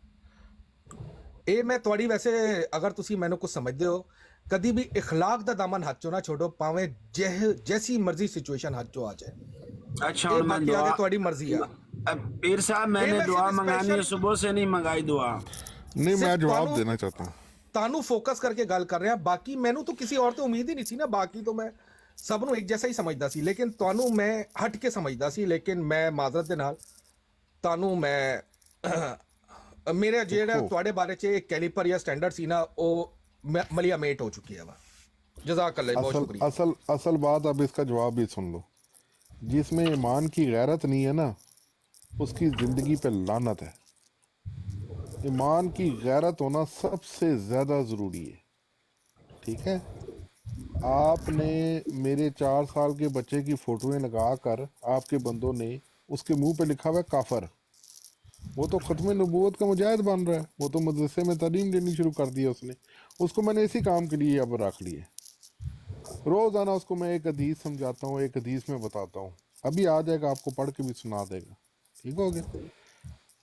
ਇਹ ਮੈਂ ਤੁਹਾਡੀ ਵੈਸੇ ਅਗਰ ਤੁਸੀਂ ਮੈਨੂੰ ਕੁਝ ਸਮਝਦੇ ਹੋ, ਕਦੀ ਵੀ ਇਖਲਾਕ ਦਾ ਦਾਮਨ ਹੱਥ ਚੋਂ ਨਾ ਛੋੜੋ, ਭਾਵੇਂ ਜੈਸੀ ਮਰਜ਼ੀ ਸਿਚੁਏਸ਼ਨ ਹੱਥ ਚੋਂ ਆ ਜਾਏ। अच्छा ਇਹ और मैं ਬਾਕੀ दुआ, ਆगे ਤੁਹਾਡੀ ਮਰਜ਼ੀ ਆ। पीर साहब मैंने दुआ मंगानी है, सुबह से नहीं मंगाई दुआ। नहीं, मैं जवाब देना चाहता हूँ। ਤੁਹਾਨੂੰ ਫੋਕਸ ਕਰਕੇ ਗੱਲ ਕਰ ਰਿਹਾ। ਬਾਕੀ ਮੈਨੂੰ ਤਾਂ ਕਿਸੇ ਔਰ ਤੋਂ ਉਮੀਦ ਹੀ ਨਹੀਂ ਸੀ ਨਾ, ਬਾਕੀ ਤਾਂ ਮੈਂ ਸਭ ਨੂੰ ਇੱਕ ਜੈਸਾ ਹੀ ਸਮਝਦਾ ਸੀ, ਲੇਕਿਨ ਤੁਹਾਨੂੰ ਮੈਂ ਹਟ ਕੇ ਸਮਝਦਾ ਸੀ। ਲੇਕਿਨ ਮੈਂ ਮਾਜ਼ਰਤ ਦੇ ਨਾਲ ਤੁਹਾਨੂੰ ਮੈਂ ਮੇਰੇ ਜਿਹੜਾ ਤੁਹਾਡੇ ਬਾਰੇ 'ਚ ਇੱਕ ਕੈਲੀਪਰ ਜਾਂ ਸਟੈਂਡਰਡ ਸੀ ਨਾ, ਉਹ ਮਲੀਆ ਮੇਟ ਹੋ ਚੁੱਕੀ ਹੈ ਵਾ। जज़ाक अल्लाह, बहुत शुक्रिया। असल बात, अब इसका जवाब भी सुन लो। जिसमें ईमान की गैरत नहीं है ना, उसकी ज़िंदगी पे लानत है। ईमान की गैरत होना सबसे ज़्यादा ज़रूरी है, ठीक है? आपने मेरे 4 साल के बच्चे की फ़ोटोएं लगा कर आपके बंदों ने उसके मुंह पे लिखा हुआ है काफर। वो तो ख़त्म नबूवत का मुजाहिद बन रहा है, वो तो मदरसे में तालीम देनी शुरू कर दी है उसने। उसको मैंने इसी काम के लिए अब रख लिए। रोज़ाना उसको मैं एक हदीस समझाता हूँ, एक हदीस में बताता हूँ। अभी आ जाएगा, आपको पढ़ के भी सुना देगा, ठीक हो गया?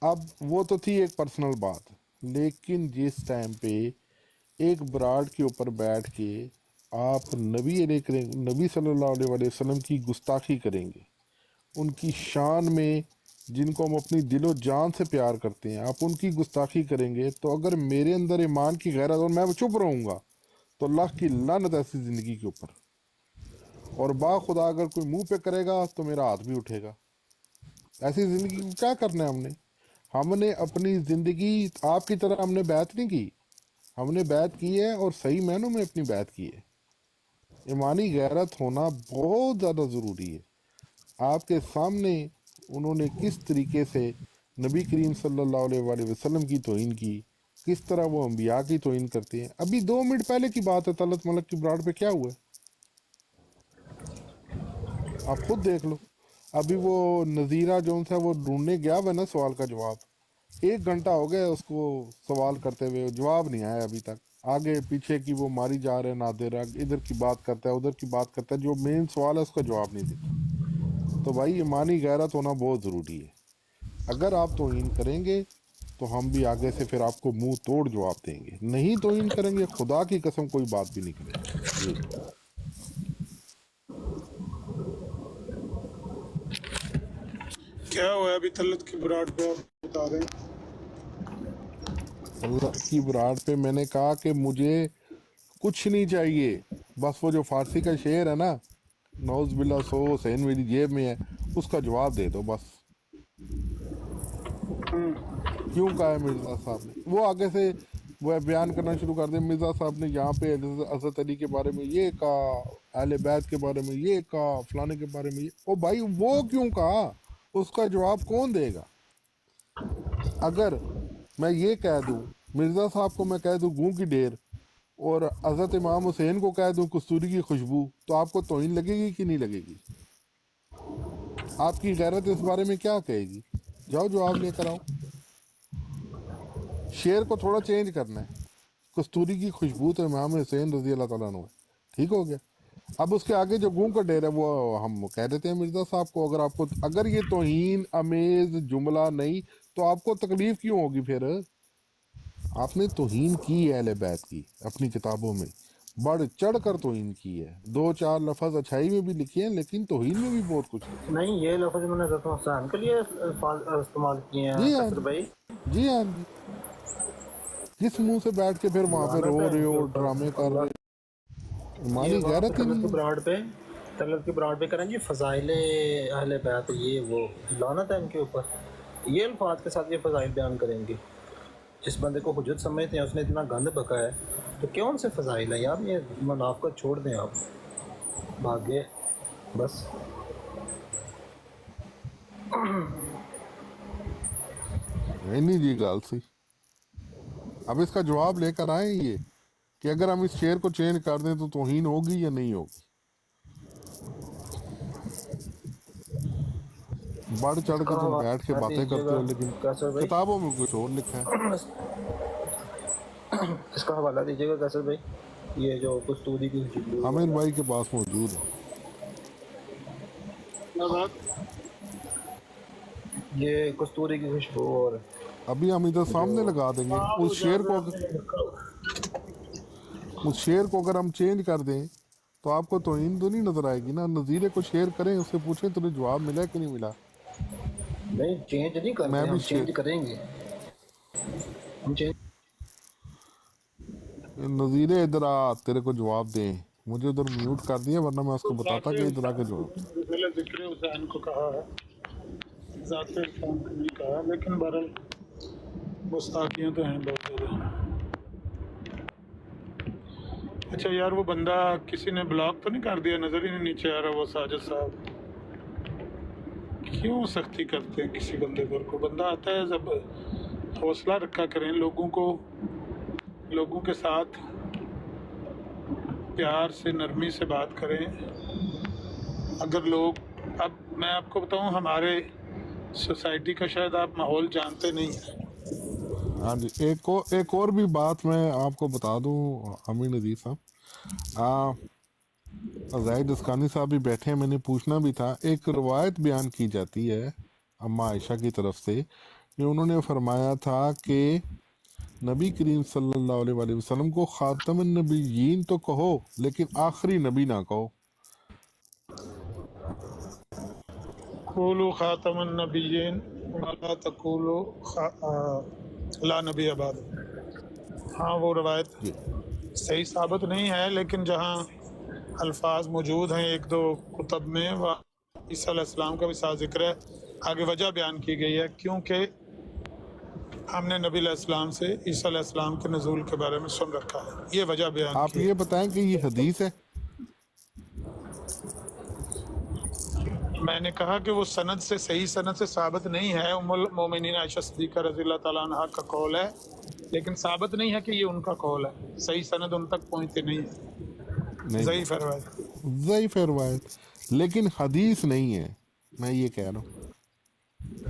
अब वो तो थी एक पर्सनल बात, लेकिन जिस टाइम पे एक बराड़ के ऊपर बैठ के आप नबी सल्लल्लाहु अलैहि वसल्लम की गुस्ताखी करेंगे, उनकी शान में जिनको हम अपनी दिलो जान से प्यार करते हैं, आप उनकी गुस्ताखी करेंगे, तो अगर मेरे अंदर ईमान की गैरत और मैं चुप रहूँगा तो अल्लाह की लानत ऐसी ज़िंदगी के ऊपर। और बाखुदा अगर कोई मुंह पे करेगा तो मेरा हाथ भी उठेगा। ऐसी ज़िंदगी को क्या करना है? हमने अपनी ज़िंदगी आपकी तरह हमने बैत नहीं की, हमने बैत की है और सही मायनों में अपनी बैत की है। ईमानी गैरत होना बहुत ज़्यादा ज़रूरी है। आपके सामने उन्होंने किस तरीके से नबी करीम सल्लल्लाहु अलैहि वसल्लम की तौहीन की, किस तरह वो अंबिया की तौहीन करते हैं। अभी 2 मिनट पहले की बात है, तलत मलक की बराड़ पे क्या हुआ है आप खुद देख लो। अभी वो नज़ीरा जोन सा वो ढूंढने गया हुआ ना सवाल का जवाब, 1 घंटा हो गया उसको सवाल करते हुए, जवाब नहीं आया अभी तक। आगे पीछे की वो मारी जा रहे हैं नादिर, इधर की बात करता है उधर की बात करता है, जो मेन सवाल है उसका जवाब नहीं देता। तो भाई ईमानी गैरत होना बहुत ज़रूरी है। अगर आप तौहीन करेंगे تو ہم بھی آگے سے پھر آپ کو منہ توڑ جواب دیں گے. نہیں توہین کریں گے, خدا کی قسم کوئی بات بھی نہیں کریں گے. جی کیا ہوا ہے ابھی طلعت کی براڈ پہ آپ بتا رہے ہیں؟ اللہ کی براڈ پہ میں نے کہا کہ مجھے کچھ نہیں چاہیے, بس وہ جو فارسی کا شعر ہے نا, نوز باللہ سو حسین میری جیب میں ہے, اس کا جواب دے دو بس. کیوں کہا ہے مرزا صاحب نے, وہ آگے سے وہ بیان کرنا شروع کر دیں, مرزا صاحب نے یہاں پہ حضرت علی کے بارے میں یہ کہا, اہل بیت کے بارے میں یہ کہا, فلانے کے بارے میں یہ. او بھائی وہ کیوں کہا, اس کا جواب کون دے گا؟ اگر میں یہ کہہ دوں, مرزا صاحب کو میں کہہ دوں گوں کی ڈیر, اور حضرت امام حسین کو کہہ دوں کستوری کی خوشبو, تو آپ کو توہین لگے گی کہ نہیں لگے گی؟ آپ کی غیرت اس بارے میں کیا کہے گی؟ جاؤ جواب لے کر آؤ. شعر کو تھوڑا چینج کرنا ہے, کستوری کی خوشبو تو امام حسین رضی اللہ تعالیٰ عنہ ہے, ٹھیک ہو گیا. اب اس کے آگے جو گوں کا ڈیر ہے وہ ہم کہہ دیتے ہیں مرزا صاحب کو. اگر یہ توہین امیز جملہ نہیں تو آپ کو تکلیف کیوں ہوگی پھر؟ آپ نے توہین کی ہے اہل بیت کی, اپنی کتابوں میں بڑھ چڑھ کر توہین کی ہے. 2-4 لفظ اچھائی میں بھی لکھے ہیں, لیکن توہین میں بھی بہت کچھ لکھا ہے. نہیں, یہ لفظ میں نے حضرت حسین کے لیے استعمال کیے ہیں جی ہاں قصر بھائی. جی ہاں جی, کس منہ سے بیٹھ کے پھر وہاں پہ رو رہے ہو, ڈرامے کر رہے ہو؟ ہماری غیرت ہی نہیں ہے. طلعت کی براڈ پہ کریں جی فضائل اہل بیت, یہ وہ لعنت ہے ان کے اوپر. یہ الفاظ کے ساتھ یہ فضائل بیان کریں گے. جس بندے کو حجت سمجھتے ہیں اس نے اتنا گند بکا ہے, تو کیوں ان سے فضائل ہے یار؟ یہ منافقت چھوڑ دیں آپ, بھاگے بس. نہیں جی گال سی, اب اس کا جواب لے کر آئیں یہ کہ اگر ہم اس شعر کو چینج کر دیں تو توہین ہوگی یا نہیں ہوگی؟ بڑھ چڑھ کے تم بیٹھ کے باتیں کرتے ہو, لیکن کتابوں میں کچھ اور لکھا ہے. اس کا حوالہ دیجیے گا قصر بھائی, یہ جو کستوری کی خوشبو. عامر بھائی کے پاس موجود ہے. یہ کستوری کی خوشبو, اور ابھی ہم ادھر سامنے لگا دیں گے. اس شعر کو اگر ہم چینج کر دیں تو آپ کو توہین تو نہیں نظر آئے گی نا. نظیرے کو شیئر کریں, اس سے پوچھیں تمہیں جواب ملا کہ نہیں ملا. نہیں چینج نہیں کرتے, ہم چینج کریں گے. نظیرے ادھر آ, تیرے کو جواب دیں. مجھے ادھر میوٹ کر دیا, ورنہ میں اس کو بتاتا کہ ادھر آ کے جواب. ذکر حسین کو کہا ہے, ذات عرفان کو نہیں کہا, لیکن بہرحال گستاخیاں تو ہیں بہت زیادہ. اچھا یار, وہ بندہ کسی نے بلاک تو نہیں کر دیا؟ نظر ہی نہیں نیچے آ رہا وہ ساجد صاحب. کیوں سختی کرتے ہیں کسی بندے پر؟ کو بندہ آتا ہے, جب حوصلہ رکھا کریں, لوگوں کے ساتھ پیار سے نرمی سے بات کریں. اگر لوگ, اب میں آپ کو بتاؤں, ہمارے سوسائٹی کا شاید آپ ماحول جانتے نہیں ہیں. ہاں جی, ایک اور بھی بات میں آپ کو بتا دوں امیر نذیر صاحب, زاہد اسکانی صاحب بھی بیٹھے ہیں, میں نے پوچھنا بھی تھا. ایک روایت بیان کی جاتی ہے اماں عائشہ کی طرف سے کہ انہوں نے فرمایا تھا کہ نبی کریم صلی اللہ علیہ وآلہ وسلم کو خاتم النبیین تو کہو, لیکن آخری نبی نہ کہو. قولوا خاتم النبیین ولا تقولوا لا نبی بعد. ہاں وہ روایت صحیح ثابت نہیں ہے, لیکن جہاں الفاظ موجود ہیں ایک دو کتب میں, عیسیٰ علیہ السلام کا بھی ساتھ ذکر ہے. آگے وجہ بیان کی گئی ہے, کیونکہ ہم نے نبی علیہ السلام سے عیسیٰ علیہ السلام کے نزول کے بارے میں سن رکھا ہے. یہ وجہ بیان آپ یہ بتائیں کہ یہ حدیث ہے؟ میں نے کہا کہ وہ سند سے, صحیح سند سے ثابت نہیں ہے. ام المومنین عائشہ صدیقہ رضی اللہ تعالیٰ عنہ کا قول ہے, لیکن ثابت نہیں ہے کہ یہ ان کا قول ہے. صحیح سند ان تک پہنچتے نہیں ہے, ضعیف ہے روایت, لیکن حدیث نہیں ہے. میں یہ کہہ رہا ہوں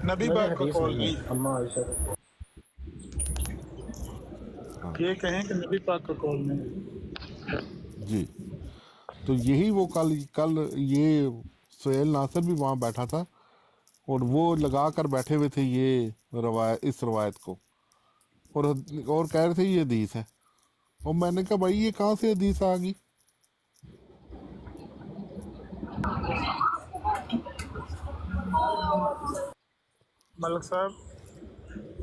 نبی پاک کا قول نہیں ہے. یہ کہیں کہ نبی پاک کا قول نہیں ہے. جی, تو یہی وہ کل یہ سہیل ناصر بھی وہاں بیٹھا تھا, اور وہ لگا کر بیٹھے ہوئے تھے یہ روایت, اس روایت کو. और कह रहे थे ये हदीस है, और मैंने कहा भाई ये कहाँ से हदीस आ गई? मलिक साहब,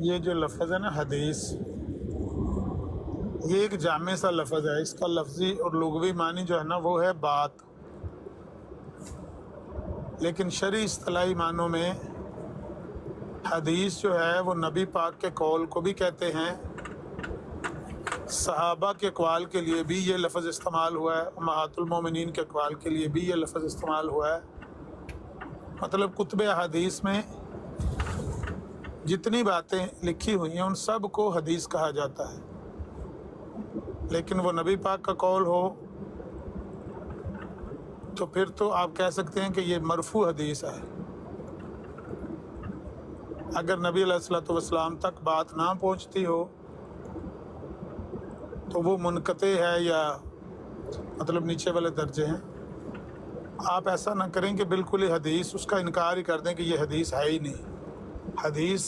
ये जो लफ्ज़ है ना हदीस, ये एक जामे सा लफ्ज़ है। इसका लफ्ज़ी और लुग़वी मानी जो है ना वो है बात, लेकिन शरई इस्तिलाही मानों में हदीस जो है वो नबी पाक के कौल को भी कहते हैं, सहाबा के अक़वाल के लिए भी ये लफ्ज़ इस्तेमाल हुआ है, उम्महातुल मोमिनीन के अक़वाल के लिए भी ये लफ्ज़ इस्तेमाल हुआ है। मतलब कुतुब हदीस में जितनी बातें लिखी हुई हैं उन सब को हदीस कहा जाता है, लेकिन वो नबी पाक का कौल हो तो फिर तो आप कह सकते हैं कि ये मरफू हदीस है। अगर नबी अलैहिस्सलातु वस्सलाम तक बात ना पहुंचती हो तो वो मुनक़ते है या मतलब नीचे वाले दर्जे हैं। आप ऐसा ना करें कि बिल्कुल ही हदीस उसका इनकार ही कर दें कि ये हदीस है ही नहीं। हदीस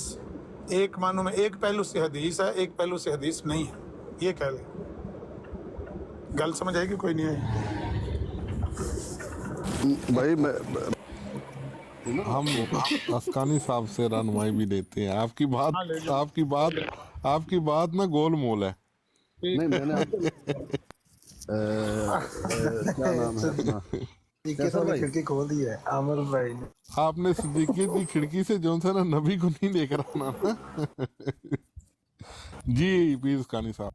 एक मानों में एक पहलू से हदीस है, एक पहलू से हदीस नहीं है, ये कह लें। गल समझ आएगी? कोई नहीं आई? भाई हम अस्कानी साहब से रहनुमाई भी लेते हैं। आपकी बात ना गोल मोल है। नहीं, मैंने क्या नाम है अपना? कैसर भाई खिड़की खोल दी है आमिर भाई ने। आपने सिद्दीकी की खिड़की से जो सा ना नबी को नहीं देख रहा ना। जी प्लीज कानी साहब।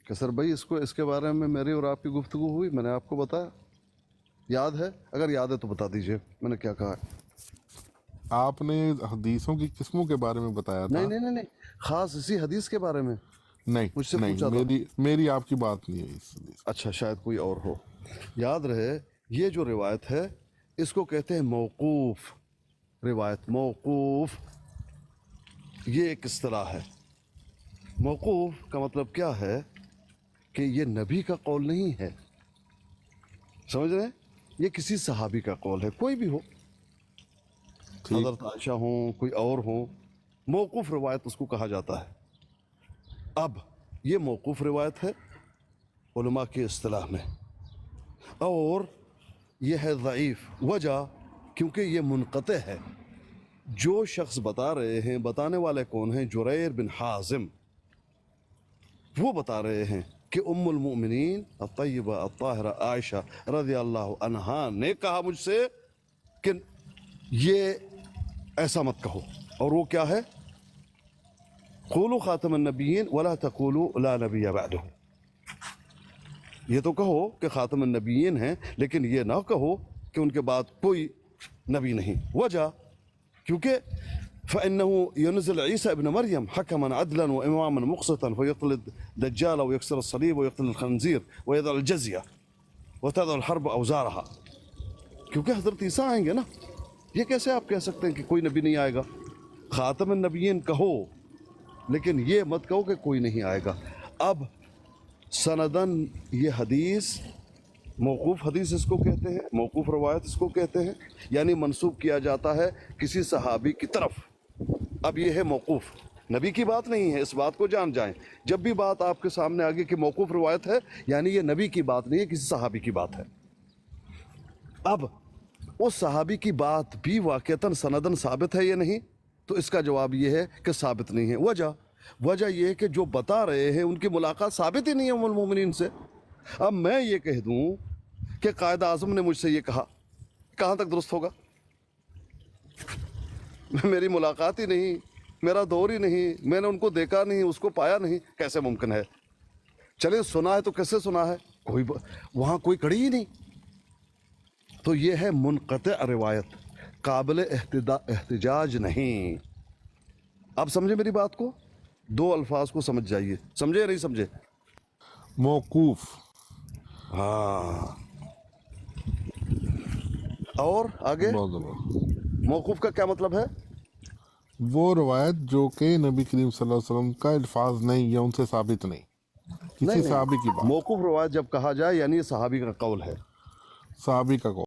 कैसर भाई, इसके बारे में मेरी और आपकी गुफ्तगू हुई, मैंने आपको बताया, याद है? अगर याद है तो बता दीजिए मैंने क्या कहा है। आपने हदीसों की किस्मों के बारे में बताया था। नहीं, खास इसी हदीस के बारे में नहीं, मुझसे नहीं, पूछा था। मेरी आपकी बात नहीं है इस हदीस। अच्छा, शायद कोई और हो। याद रहे, ये जो रिवायत है इसको कहते हैं मौकूफ रिवायत। मौकूफ ये एक इस्तिलाह है। मौकूफ का मतलब क्या है कि ये नबी का कौल नहीं है, समझ रहे हैं? ये किसी सहाबी का कौल है, कोई भी हो, हज़रत आयशा हो, कोई और हो, मौकूफ रिवायत उसको कहा जाता है। अब ये मौकूफ रिवायत है उलमा की इस्तिलाह में, और ये है ज़ईफ़। वजह क्योंकि ये मुनक़ते है। जो शख्स बता रहे हैं, बताने वाले कौन हैं? जुरैर बिन हाज़िम। वो बता रहे हैं कि उम्मुल मोमिनीन अत्तय्यबा अत्ताहिरा आयशा रज़ियल्लाहु अन्हा ने कहा मुझसे कि ये ऐसा मत कहो, और वो क्या है? क़ूलू ख़ातमुन नबिय्यीन वला तक़ूलू ला नबिय्य बअदहु। ये तो कहो कि ख़ातमुन नबिय्यीन हैं, लेकिन ये ना कहो कि उनके बाद कोई नबी नहीं। वजह क्योंकि फ़इन्नहु युनज़िल ईसा इब्न मरियम हकमन अदलन व इमामन मुक़सितन फ़यक़्तुल दज्जाल व यक्सर सलीब व यक़्तुल ख़ंज़ीर व यदअल जज़िया व तदअल हर्ब औज़ारहा। क्योंकि हज़रत ईसा आएंगे ना। ये कैसे आप कह सकते हैं कि कोई नबी नहीं आएगा? ख़ातमुन नबिय्यीन कहो, लेकिन ये मत कहो कि कोई नहीं आएगा। अब सनदन ये हदीस मौकूफ़ हदीस इसको कहते हैं, मौकूफ़ रवायत इसको कहते हैं, यानी मंसूब किया जाता है किसी सहाबी की तरफ। अब ये है मौकूफ़, नबी की बात नहीं है, इस बात को जान जाएं। जब भी बात आपके सामने आ गई कि मौकूफ़ रवायत है, यानी ये नबी की बात नहीं है, किसी सहाबी की बात है। अब उस सहाबी की बात भी वाक़तन सनदन साबित है या नहीं, तो इसका जवाब ये है कि साबित नहीं है। वजह यह है कि जो बता रहे हैं उनकी मुलाकात साबित ही नहीं है उम्मुल मोमिनीन से। अब मैं ये कह दूं कि कायद आज़म ने मुझसे ये कहा, कहाँ तक दुरुस्त होगा? मेरी मुलाकात ही नहीं, मेरा दौर ही नहीं, मैंने उनको देखा नहीं, उसको पाया नहीं, कैसे मुमकिन है? चले सुना है तो कैसे सुना है? वहाँ कोई कड़ी ही नहीं। तो ये है मुनक़ते रिवायत, काबिल एहतिजाज नहीं। आप समझे मेरी बात को? दो अल्फाज को समझ जाइए, समझे या नहीं समझे? मौकूफ, हाँ। और आगे मौकूफ का क्या मतलब है? वो रवायत जो कि नबी करीम सल्लल्लाहु अलैहि वसल्लम का अल्फाज नहीं या उनसे साबित नहीं, किसी सहाबी की बात। मौकूफ रवायत जब कहा जाए यानी ये सहाबी का कौल है, सहाबी का कौल।